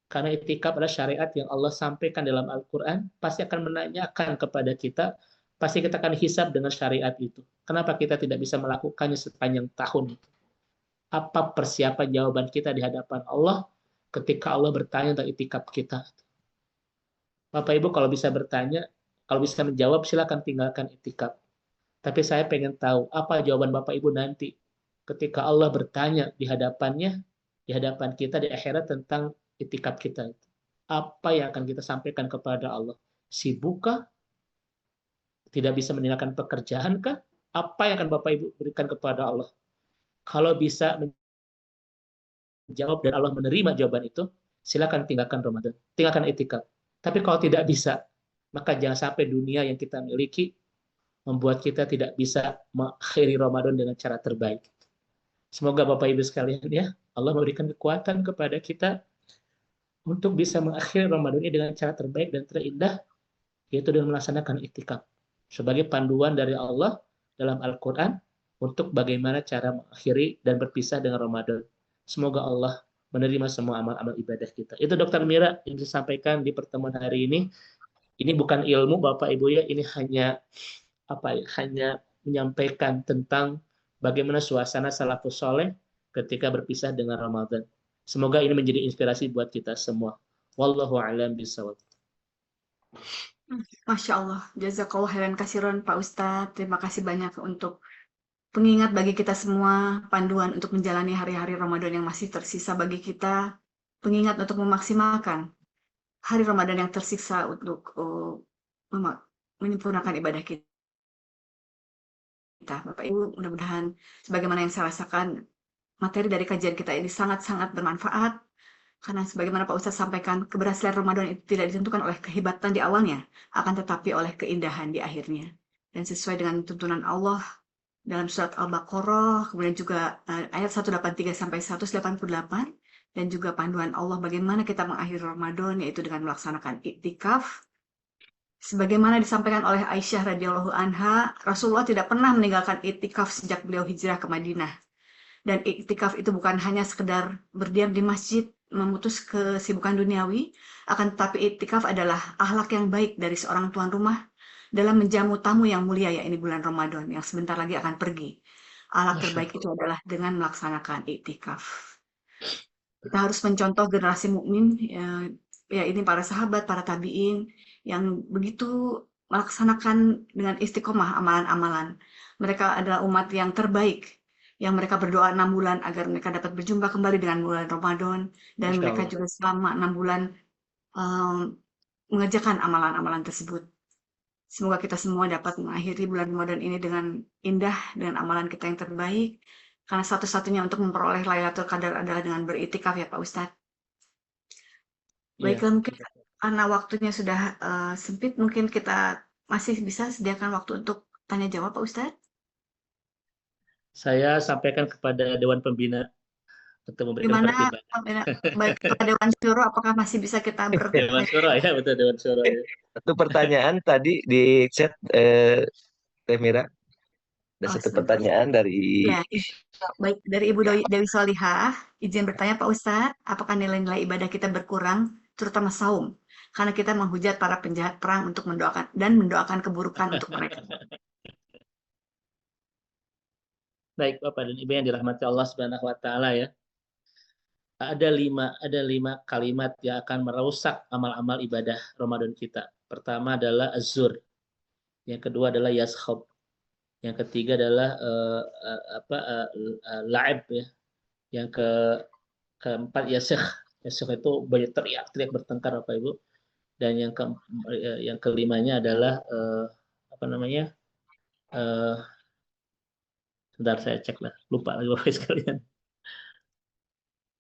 Karena itikaf adalah syariat yang Allah sampaikan dalam Al-Quran, pasti akan menanyakan kepada kita, pasti kita akan hisab dengan syariat itu. Kenapa kita tidak bisa melakukannya sepanjang tahun itu? Apa persiapan jawaban kita di hadapan Allah ketika Allah bertanya tentang itikaf kita? Bapak Ibu kalau bisa bertanya, kalau bisa menjawab silakan tinggalkan itikaf. Tapi saya pengen tahu apa jawaban Bapak Ibu nanti ketika Allah bertanya di hadapannya, di hadapan kita di akhirat tentang itikaf kita itu. Apa yang akan kita sampaikan kepada Allah? Sibukkah? Tidak bisa meninggalkan pekerjaan kah? Apa yang akan Bapak Ibu berikan kepada Allah? Kalau bisa menjawab dan Allah menerima jawaban itu, silakan tinggalkan Ramadan, tinggalkan itikaf. Tapi kalau tidak bisa, maka jangan sampai dunia yang kita miliki membuat kita tidak bisa mengakhiri Ramadan dengan cara terbaik. Semoga Bapak Ibu sekalian ya, Allah memberikan kekuatan kepada kita untuk bisa mengakhiri Ramadan ini dengan cara terbaik dan terindah, yaitu dengan melaksanakan itikaf sebagai panduan dari Allah dalam Al-Quran untuk bagaimana cara mengakhiri dan berpisah dengan Ramadan. Semoga Allah menerima semua amal-amal ibadah kita. Itu Dr. Mira yang disampaikan di pertemuan hari ini. Ini bukan ilmu Bapak Ibu ya, ini hanya hanya menyampaikan tentang bagaimana suasana salafus soleh ketika berpisah dengan Ramadan. Semoga ini menjadi inspirasi buat kita semua. Wallahu a'lam bishawab. Masya Allah, jazakallah khairan kasiron Pak Ustadz. Terima kasih banyak untuk pengingat bagi kita semua, panduan untuk menjalani hari-hari Ramadan yang masih tersisa bagi kita, pengingat untuk memaksimalkan hari Ramadan yang tersisa untuk menyempurnakan ibadah kita. Bapak Ibu, mudah-mudahan sebagaimana yang saya rasakan, materi dari kajian kita ini sangat-sangat bermanfaat. Karena sebagaimana Pak Ustadz sampaikan, keberhasilan Ramadan itu tidak ditentukan oleh kehebatan di awalnya, akan tetapi oleh keindahan di akhirnya. Dan sesuai dengan tuntunan Allah dalam surat Al-Baqarah, kemudian juga ayat 183 sampai 188, dan juga panduan Allah bagaimana kita mengakhiri Ramadan, yaitu dengan melaksanakan iktikaf. Sebagaimana disampaikan oleh Aisyah radhiyallahu anha, Rasulullah tidak pernah meninggalkan iktikaf sejak beliau hijrah ke Madinah. Dan iktikaf itu bukan hanya sekedar berdiam di masjid, memutus kesibukan duniawi, akan tetapi iktikaf adalah akhlak yang baik dari seorang tuan rumah dalam menjamu tamu yang mulia, ya ini bulan Ramadan yang sebentar lagi akan pergi. Akhlak terbaik itu adalah dengan melaksanakan iktikaf. Kita harus mencontoh generasi mukmin, ya ini para sahabat, para tabi'in yang begitu melaksanakan dengan istiqomah amalan-amalan. Mereka adalah umat yang terbaik, yang mereka berdoa 6 bulan agar mereka dapat berjumpa kembali dengan bulan Ramadan, dan mereka juga selama 6 bulan mengerjakan amalan-amalan tersebut. Semoga kita semua dapat mengakhiri bulan Ramadan ini dengan indah, dengan amalan kita yang terbaik, karena satu-satunya untuk memperoleh Lailatul Qadar adalah dengan beritikaf ya Pak Ustadz. Baiklah, mungkin karena waktunya sudah sempit, mungkin kita masih bisa sediakan waktu untuk tanya jawab Pak Ustadz. Saya sampaikan kepada Dewan Pembina untuk memberikan pertimbangan. Baik, kepada Dewan Syuro, apakah masih bisa kita Dewan Syuro ya, betul Dewan Syuro. Ya. Satu pertanyaan tadi di chat Teh Mira. Ada satu pertanyaan dari ya, baik, dari Ibu Dewi Solihah, izin bertanya Pak Ustadz, apakah nilai-nilai ibadah kita berkurang, terutama saum, karena kita menghujat para penjahat perang untuk mendoakan keburukan untuk mereka. Baik Bapak dan Ibu yang dirahmati Allah Subhanahu wa taala ya. Ada lima kalimat yang akan merusak amal-amal ibadah Ramadan kita. pertama adalah azur, yang kedua adalah yaskhab, yang ketiga adalah laib ya, yang keempat yasikh. Yasikh itu banyak teriak-teriak bertengkar Bapak Ibu, dan yang kelimanya adalah apa namanya? Sebentar saya cek lah, lupa lagi Bapak sekalian.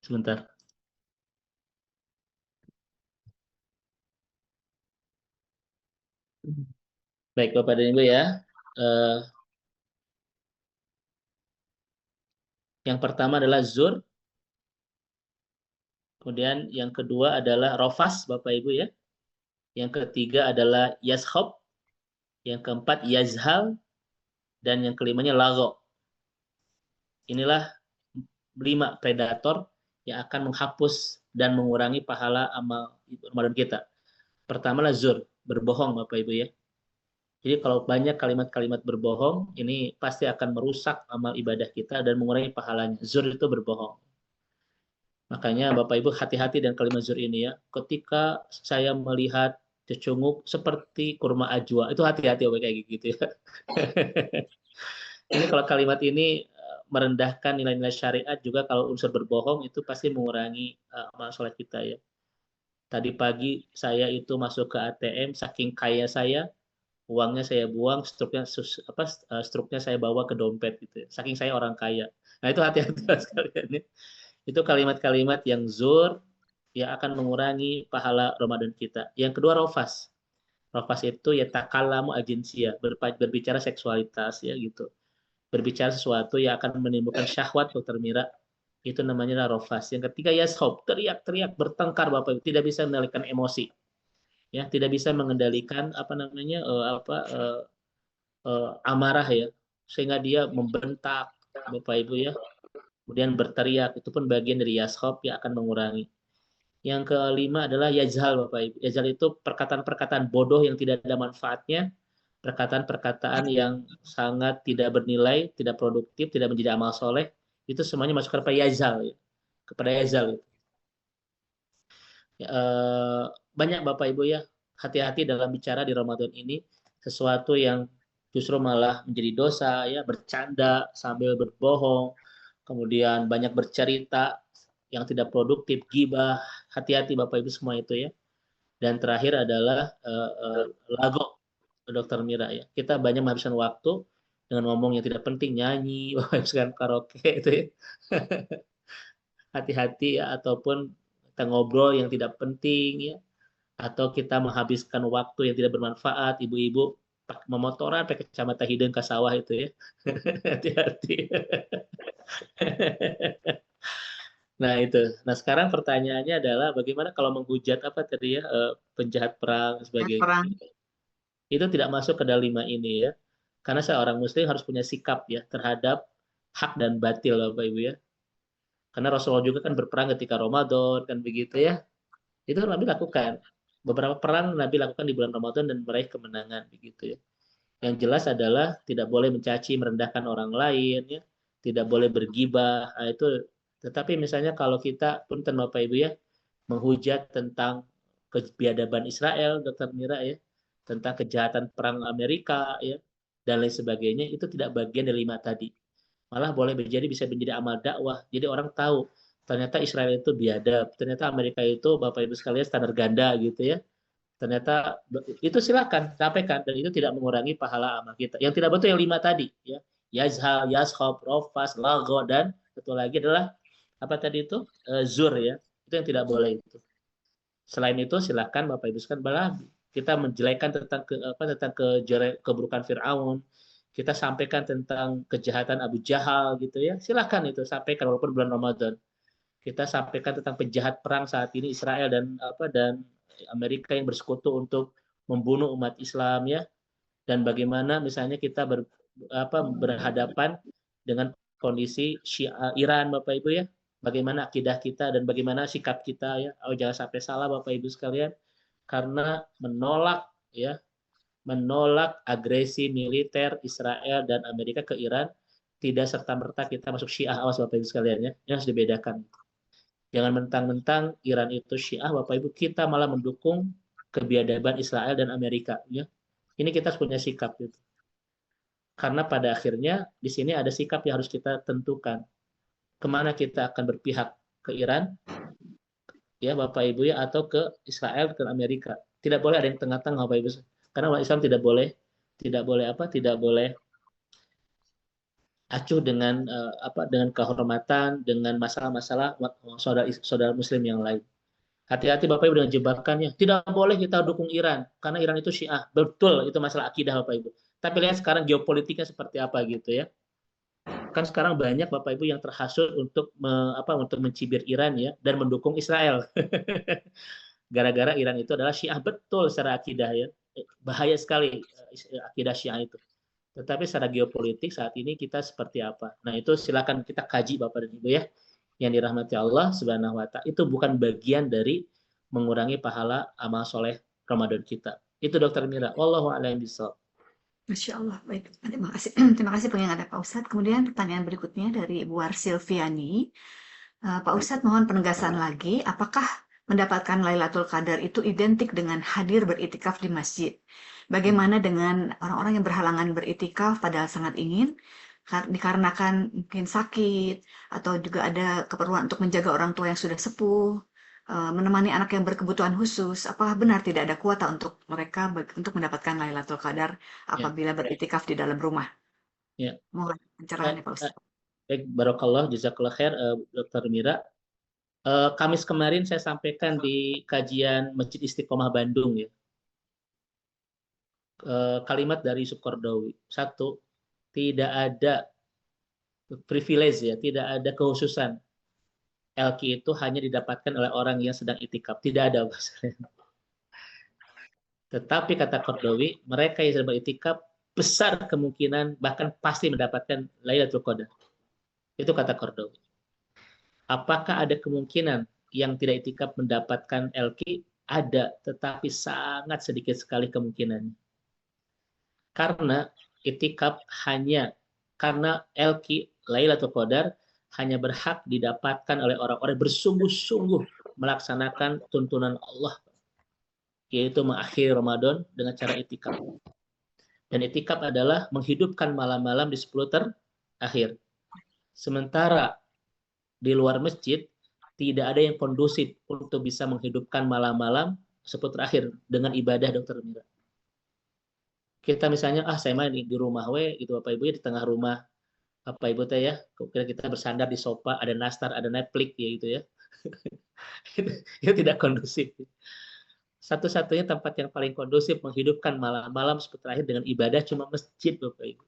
Sebentar. Baik Bapak dan Ibu ya. Eh, yang pertama adalah zur, kemudian yang kedua adalah rofas Bapak Ibu ya. Yang ketiga adalah yaskhab, yang keempat yazhal, dan yang kelimanya lago. Inilah 5 predator yang akan menghapus dan mengurangi pahala amal Ramadan kita. Pertama adalah zur, berbohong Bapak Ibu ya. Jadi kalau banyak kalimat-kalimat berbohong, ini pasti akan merusak amal ibadah kita dan mengurangi pahalanya. Zur itu berbohong. Makanya Bapak Ibu hati-hati dengan kalimat zur ini ya. Ketika saya melihat cecunguk seperti kurma ajwa, itu hati-hati Bapak kayak gitu ya. Ini kalau kalimat ini merendahkan nilai-nilai syariat, juga kalau unsur berbohong itu pasti mengurangi amal soleh kita ya. Tadi pagi saya itu masuk ke ATM, saking kaya saya, uangnya saya buang, struknya saya bawa ke dompet gitu ya. Saking saya orang kaya. Nah itu hati-hati sekalian ya. Itu kalimat-kalimat yang zur yang akan mengurangi pahala Ramadan kita. Yang kedua rofas. Rofas itu ya takalamu agensia, berbicara seksualitas ya gitu. Berbicara sesuatu yang akan menimbulkan syahwat Dr. Mira. Itu namanya rofas. Yang ketiga yashob, teriak-teriak bertengkar Bapak Ibu, tidak bisa mengendalikan emosi. Ya, tidak bisa mengendalikan apa namanya amarah ya. Sehingga dia membentak Bapak Ibu ya. Kemudian berteriak, itu pun bagian dari yashob yang akan mengurangi. Yang kelima adalah yazhal Bapak Ibu. Yazhal itu perkataan-perkataan bodoh yang tidak ada manfaatnya, perkataan-perkataan yang sangat tidak bernilai, tidak produktif, tidak menjadi amal soleh, itu semuanya masuk kepada yazhal. Ya. Kepada yazhal. Ya, banyak Bapak Ibu ya, hati-hati dalam bicara di Ramadan ini, sesuatu yang justru malah menjadi dosa, ya bercanda sambil berbohong, kemudian banyak bercerita yang tidak produktif, gibah, hati-hati Bapak Ibu semua itu ya. Dan terakhir adalah lago, Dokter Mira ya. Kita banyak menghabiskan waktu dengan ngomong yang tidak penting, nyanyi, menghabiskan karaoke itu ya. Hati-hati ya, ataupun kita ngobrol yang tidak penting ya, atau kita menghabiskan waktu yang tidak bermanfaat, ibu-ibu memotoran pakai kacamata hidung ke sawah itu ya. Hati-hati. Nah itu. Nah sekarang pertanyaannya adalah bagaimana kalau menghujat apa tadi ya penjahat perang dan sebagainya. Perang. Itu tidak masuk ke dalam 5 ini ya. Karena seorang muslim harus punya sikap ya terhadap hak dan batil Bapak Ibu ya. Karena Rasulullah juga kan berperang ketika Ramadan kan begitu ya. Itu Nabi lakukan. Beberapa perang Nabi lakukan di bulan Ramadan dan meraih kemenangan begitu ya. Yang jelas adalah tidak boleh mencaci, merendahkan orang lain ya. Tidak boleh bergibah. Nah, itu tetapi misalnya kalau kita punten Bapak Ibu ya menghujat tentang kebiadaban Israel, Dr. Mira ya, tentang kejahatan perang Amerika ya dan lain sebagainya, itu tidak bagian dari 5 tadi. Malah boleh bisa menjadi amal dakwah. Jadi orang tahu ternyata Israel itu biadab, ternyata Amerika itu Bapak Ibu sekalian standar ganda gitu ya. Ternyata itu silakan sampaikan dan itu tidak mengurangi pahala amal kita. Yang tidak betul yang 5 tadi ya. Yazhal, yashab, rofas, lago, dan satu lagi adalah apa tadi itu zur ya. Itu yang tidak boleh itu. Selain itu silakan Bapak Ibu sekalian kita menjelekan tentang keburukan Firaun, kita sampaikan tentang kejahatan Abu Jahal gitu ya. Silakan itu sampaikan walaupun bulan Ramadan. Kita sampaikan tentang penjahat perang saat ini Israel dan Amerika yang bersekutu untuk membunuh umat Islam ya. Dan bagaimana misalnya kita berhadapan dengan kondisi Iran Bapak Ibu ya. Bagaimana akidah kita dan bagaimana sikap kita ya. Oh, jangan sampai salah Bapak Ibu sekalian karena menolak agresi militer Israel dan Amerika ke Iran tidak serta-merta kita masuk Syiah, awas Bapak Ibu sekalian ya. Ini harus dibedakan. Jangan mentang-mentang Iran itu Syiah Bapak Ibu, kita malah mendukung kebiadaban Israel dan Amerika. Ya. Ini kita harus punya sikap. Gitu. Karena pada akhirnya di sini ada sikap yang harus kita tentukan. Kemana kita akan berpihak, ke Iran, ya Bapak Ibu ya, atau ke Israel, ke Amerika. Tidak boleh ada yang tengah-tengah Bapak Ibu. Karena umat Islam tidak boleh tidak boleh acuh dengan dengan kehormatan, dengan masalah-masalah saudara Muslim yang lain. Hati-hati Bapak Ibu dengan jebakannya. Tidak boleh kita dukung Iran karena Iran itu Syiah. Betul, itu masalah akidah Bapak Ibu. Tapi lihat sekarang geopolitiknya seperti apa gitu ya. Kan sekarang banyak Bapak Ibu yang terhasut untuk untuk mencibir Iran ya dan mendukung Israel. Gara-gara Iran itu adalah Syiah, betul secara akidah ya. Bahaya sekali akidah Syiah itu. Tetapi secara geopolitik saat ini kita seperti apa? Nah, itu silakan kita kaji Bapak dan Ibu ya. Yang dirahmati Allah Subhanahu wa taala. Itu bukan bagian dari mengurangi pahala amal soleh Ramadan kita. Itu Dokter Mira. Wallahu a'lam bishawab. Masya Allah, baik. Terima kasih. Terima kasih pengingat Pak Ustadz. Kemudian pertanyaan berikutnya dari Ibu Arsilviani. Pak Ustadz mohon penegasan lagi, apakah mendapatkan Lailatul Qadar itu identik dengan hadir beritikaf di masjid? Bagaimana dengan orang-orang yang berhalangan beritikaf padahal sangat ingin, dikarenakan mungkin sakit, atau juga ada keperluan untuk menjaga orang tua yang sudah sepuh, menemani anak yang berkebutuhan khusus, apakah benar tidak ada kuota untuk mereka untuk mendapatkan Lailatul Qadar apabila beritikaf di dalam rumah? Ya. Mohon pencerahannya Pak Ustadz. Baik, barakallah, jazakallah khair, Dr. Mira. Kamis kemarin saya sampaikan di kajian Masjid Istiqomah Bandung ya. Kalimat dari Sukordawi. Satu, tidak ada privilege ya, tidak ada kekhususan. LQ itu hanya didapatkan oleh orang yang sedang itikaf. Tidak ada. Tetapi kata Kordawi, mereka yang sedang beritikaf besar kemungkinan bahkan pasti mendapatkan Lailatul Qadar. Itu kata Kordawi. Apakah ada kemungkinan yang tidak itikaf mendapatkan LQ? Ada, tetapi sangat sedikit sekali kemungkinannya. Karena itikaf karena LQ Lailatul Qadar hanya berhak didapatkan oleh orang-orang bersungguh-sungguh melaksanakan tuntunan Allah, yaitu mengakhiri Ramadan dengan cara itikaf. Dan itikaf adalah menghidupkan malam-malam di 10 terakhir. Sementara di luar masjid tidak ada yang kondusif untuk bisa menghidupkan malam-malam 10 terakhir dengan ibadah Dokter Mira. Kita misalnya saya main di rumah gitu Bapak Ibu ya, di tengah rumah Bapak Ibu teh ya, kita bersandar di sofa, ada nastar, ada Netflix ya gitu ya. Itu tidak kondusif. Satu-satunya tempat yang paling kondusif menghidupkan malam-malam 10 terakhir dengan ibadah cuma masjid Bapak Ibu.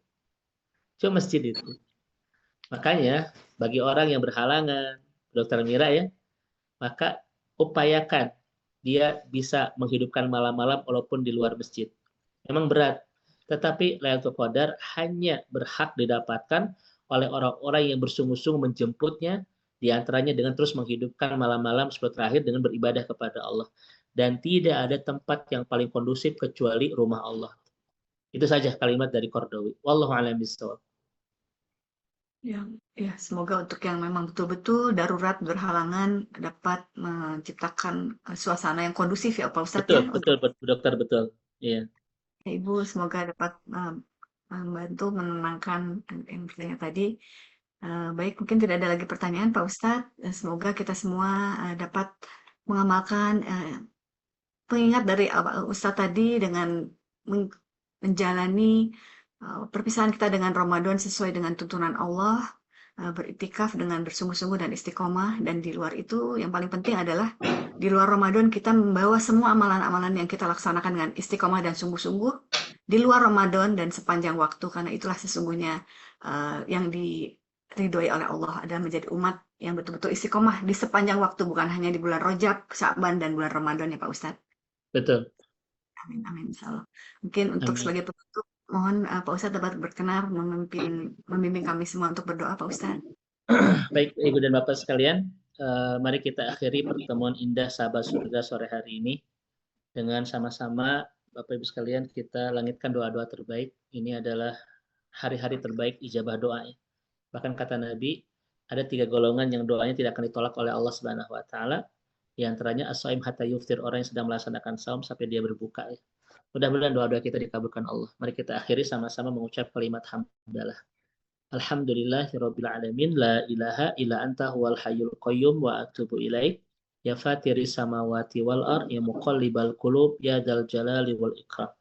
Cuma masjid itu. Makanya bagi orang yang berhalangan, Dokter Mira ya, maka upayakan dia bisa menghidupkan malam-malam walaupun di luar masjid. Memang berat, tetapi Lailatul Qadar hanya berhak didapatkan oleh orang-orang yang bersungguh-sungguh menjemputnya, di antaranya dengan terus menghidupkan malam-malam 10 terakhir dengan beribadah kepada Allah. Dan tidak ada tempat yang paling kondusif kecuali rumah Allah. Itu saja kalimat dari Kordawi. Wallahu a'lam bishawab. Ya, semoga untuk yang memang betul-betul darurat berhalangan dapat menciptakan suasana yang kondusif ya Pak Ustadz ya. Betul, dokter, betul. Iya. Ibu semoga dapat membantu menenangkan yang bertanya tadi. Baik, mungkin tidak ada lagi pertanyaan Pak Ustadz. Semoga kita semua dapat mengamalkan pengingat dari Ustadz tadi dengan menjalani perpisahan kita dengan Ramadan sesuai dengan tuntunan Allah, beriktikaf dengan bersungguh-sungguh dan istiqomah, dan di luar itu yang paling penting adalah di luar Ramadan kita membawa semua amalan-amalan yang kita laksanakan dengan istiqomah dan sungguh-sungguh di luar Ramadan dan sepanjang waktu, karena itulah sesungguhnya yang diridhoi oleh Allah adalah menjadi umat yang betul-betul istiqomah di sepanjang waktu, bukan hanya di bulan Rajab, Sya'ban, dan bulan Ramadan ya Pak Ustadz. Betul. Amin, amin, insyaallah. Mungkin untuk sebagai penutup, mohon Pak Ustadz dapat berkenan membimbing kami semua untuk berdoa Pak Ustadz. Baik Ibu dan Bapak sekalian, mari kita akhiri pertemuan indah Sahabat Surga sore hari ini dengan sama-sama Bapak Ibu sekalian kita langitkan doa-doa terbaik. Ini adalah hari-hari terbaik ijabah doa. Bahkan kata Nabi, ada 3 golongan yang doanya tidak akan ditolak oleh Allah Subhanahu wa taala. Di antaranya as-shaim hatta yuftir, orang yang sedang melaksanakan saum sampai dia berbuka. Ya. Mudah-mudahan doa-doa kita dikabulkan Allah. Mari kita akhiri sama-sama mengucap kalimat hamdalah. Alhamdulillahirabbil alamin, la ilaha illa anta huwal hayyul qayyum wa atubu ilaik. Ya fatiri samawati wal ard, ya muqallibal qulub, ya dzal jalali wal ikram.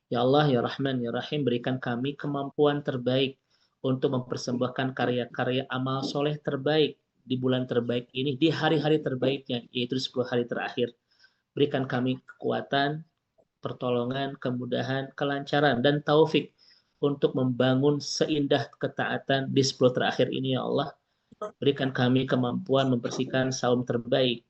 Ya Allah, ya Rahman, ya Rahim, berikan kami kemampuan terbaik untuk mempersembahkan karya-karya amal soleh terbaik di bulan terbaik ini, di hari-hari terbaiknya, yaitu 10 hari terakhir. Berikan kami kekuatan, pertolongan, kemudahan, kelancaran, dan taufik untuk membangun seindah ketaatan di 10 terakhir ini, ya Allah. Berikan kami kemampuan membersihkan saum terbaik,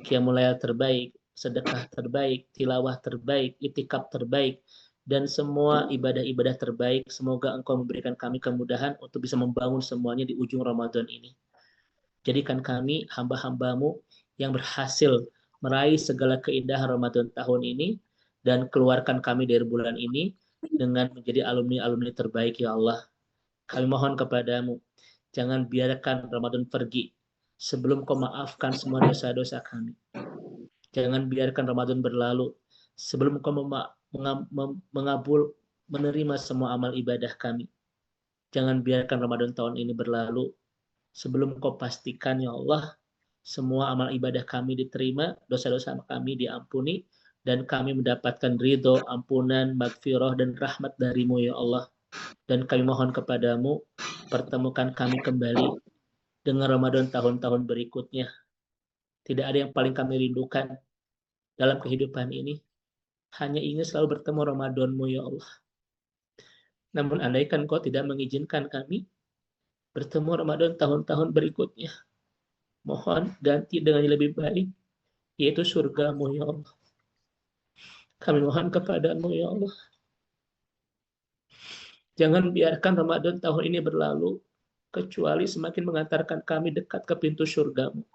qiyamul lail terbaik, sedekah terbaik, tilawah terbaik, itikaf terbaik, dan semua ibadah-ibadah terbaik. Semoga Engkau memberikan kami kemudahan untuk bisa membangun semuanya di ujung Ramadan ini. Jadikan kami hamba-hambamu yang berhasil meraih segala keindahan Ramadan tahun ini, dan keluarkan kami dari bulan ini dengan menjadi alumni-alumni terbaik, ya Allah. Kami mohon kepadamu, jangan biarkan Ramadan pergi sebelum Kau maafkan semua dosa-dosa kami. Jangan biarkan Ramadan berlalu sebelum Kau mengabul, menerima semua amal ibadah kami. Jangan biarkan Ramadan tahun ini berlalu sebelum Kau pastikan, ya Allah, semua amal ibadah kami diterima, dosa-dosa kami diampuni, dan kami mendapatkan ridho, ampunan, magfirah, dan rahmat dari-Mu, ya Allah. Dan kami mohon kepadamu, pertemukan kami kembali dengan Ramadan tahun-tahun berikutnya. Tidak ada yang paling kami rindukan dalam kehidupan ini, hanya ingin selalu bertemu Ramadan-Mu, ya Allah. Namun andaikan Kau tidak mengizinkan kami bertemu Ramadan tahun-tahun berikutnya, mohon ganti dengan yang lebih baik, yaitu surga-Mu, ya Allah. Kami mohon kepadamu, ya Allah. Jangan biarkan Ramadan tahun ini berlalu, kecuali semakin mengantarkan kami dekat ke pintu surga-Mu.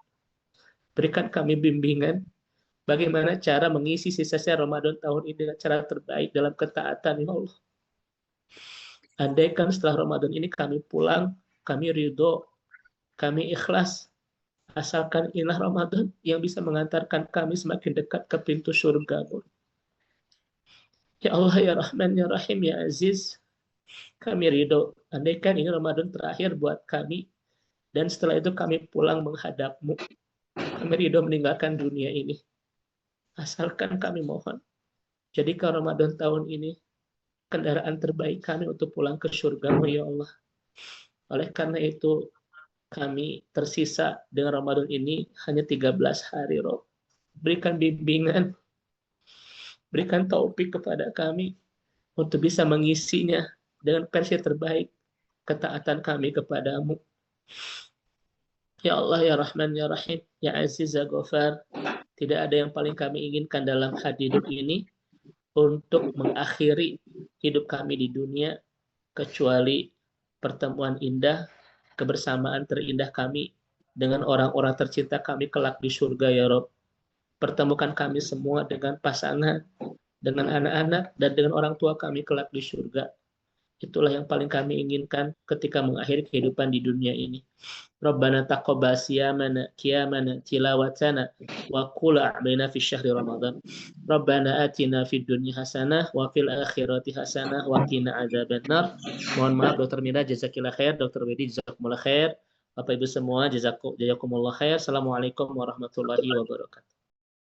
Berikan kami bimbingan, bagaimana cara mengisi sisa-sisa Ramadan tahun ini dengan cara terbaik dalam ketaatan, ya Allah. Andaikan setelah Ramadan ini kami pulang, kami ridho, kami ikhlas, asalkan inilah Ramadan yang bisa mengantarkan kami semakin dekat ke pintu surga-Mu. Ya Allah, ya Rahman, ya Rahim, ya Aziz, kami ridho. Andaikan ini Ramadan terakhir buat kami, dan setelah itu kami pulang menghadap-Mu. Kami ridho meninggalkan dunia ini. Asalkan kami mohon, jadikan Ramadan tahun ini kendaraan terbaik kami untuk pulang ke surga-Mu, ya Allah. Oleh karena itu, kami tersisa dengan Ramadan ini hanya 13 hari, Rob. Berikan bimbingan, berikan taufik kepada kami untuk bisa mengisinya dengan versi terbaik ketaatan kami kepadamu. Ya Allah, ya Rahman, ya Rahim, ya Aziz, ya Ghafar, tidak ada yang paling kami inginkan dalam hidup ini untuk mengakhiri hidup kami di dunia kecuali pertemuan indah, kebersamaan terindah kami dengan orang-orang tercinta kami kelak di surga, ya Rob. Pertemukan kami semua dengan pasangan, dengan anak-anak, dan dengan orang tua kami kelak di surga. Itulah yang paling kami inginkan ketika mengakhiri kehidupan di dunia ini. Rabbana taqabbal siyamana, qiyamana, tilawatana, wa qul a'malna fi syahri Ramadan. Rabbana atina fid dunya hasanah wa fil akhirati hasanah wa qina adzabannar. Mohon maaf Dr. Mira, jazakillah khair. Dr. Wedi, jazakumullah khair. Bapak Ibu semua, jazakumullah khair. Assalamualaikum warahmatullahi wabarakatuh.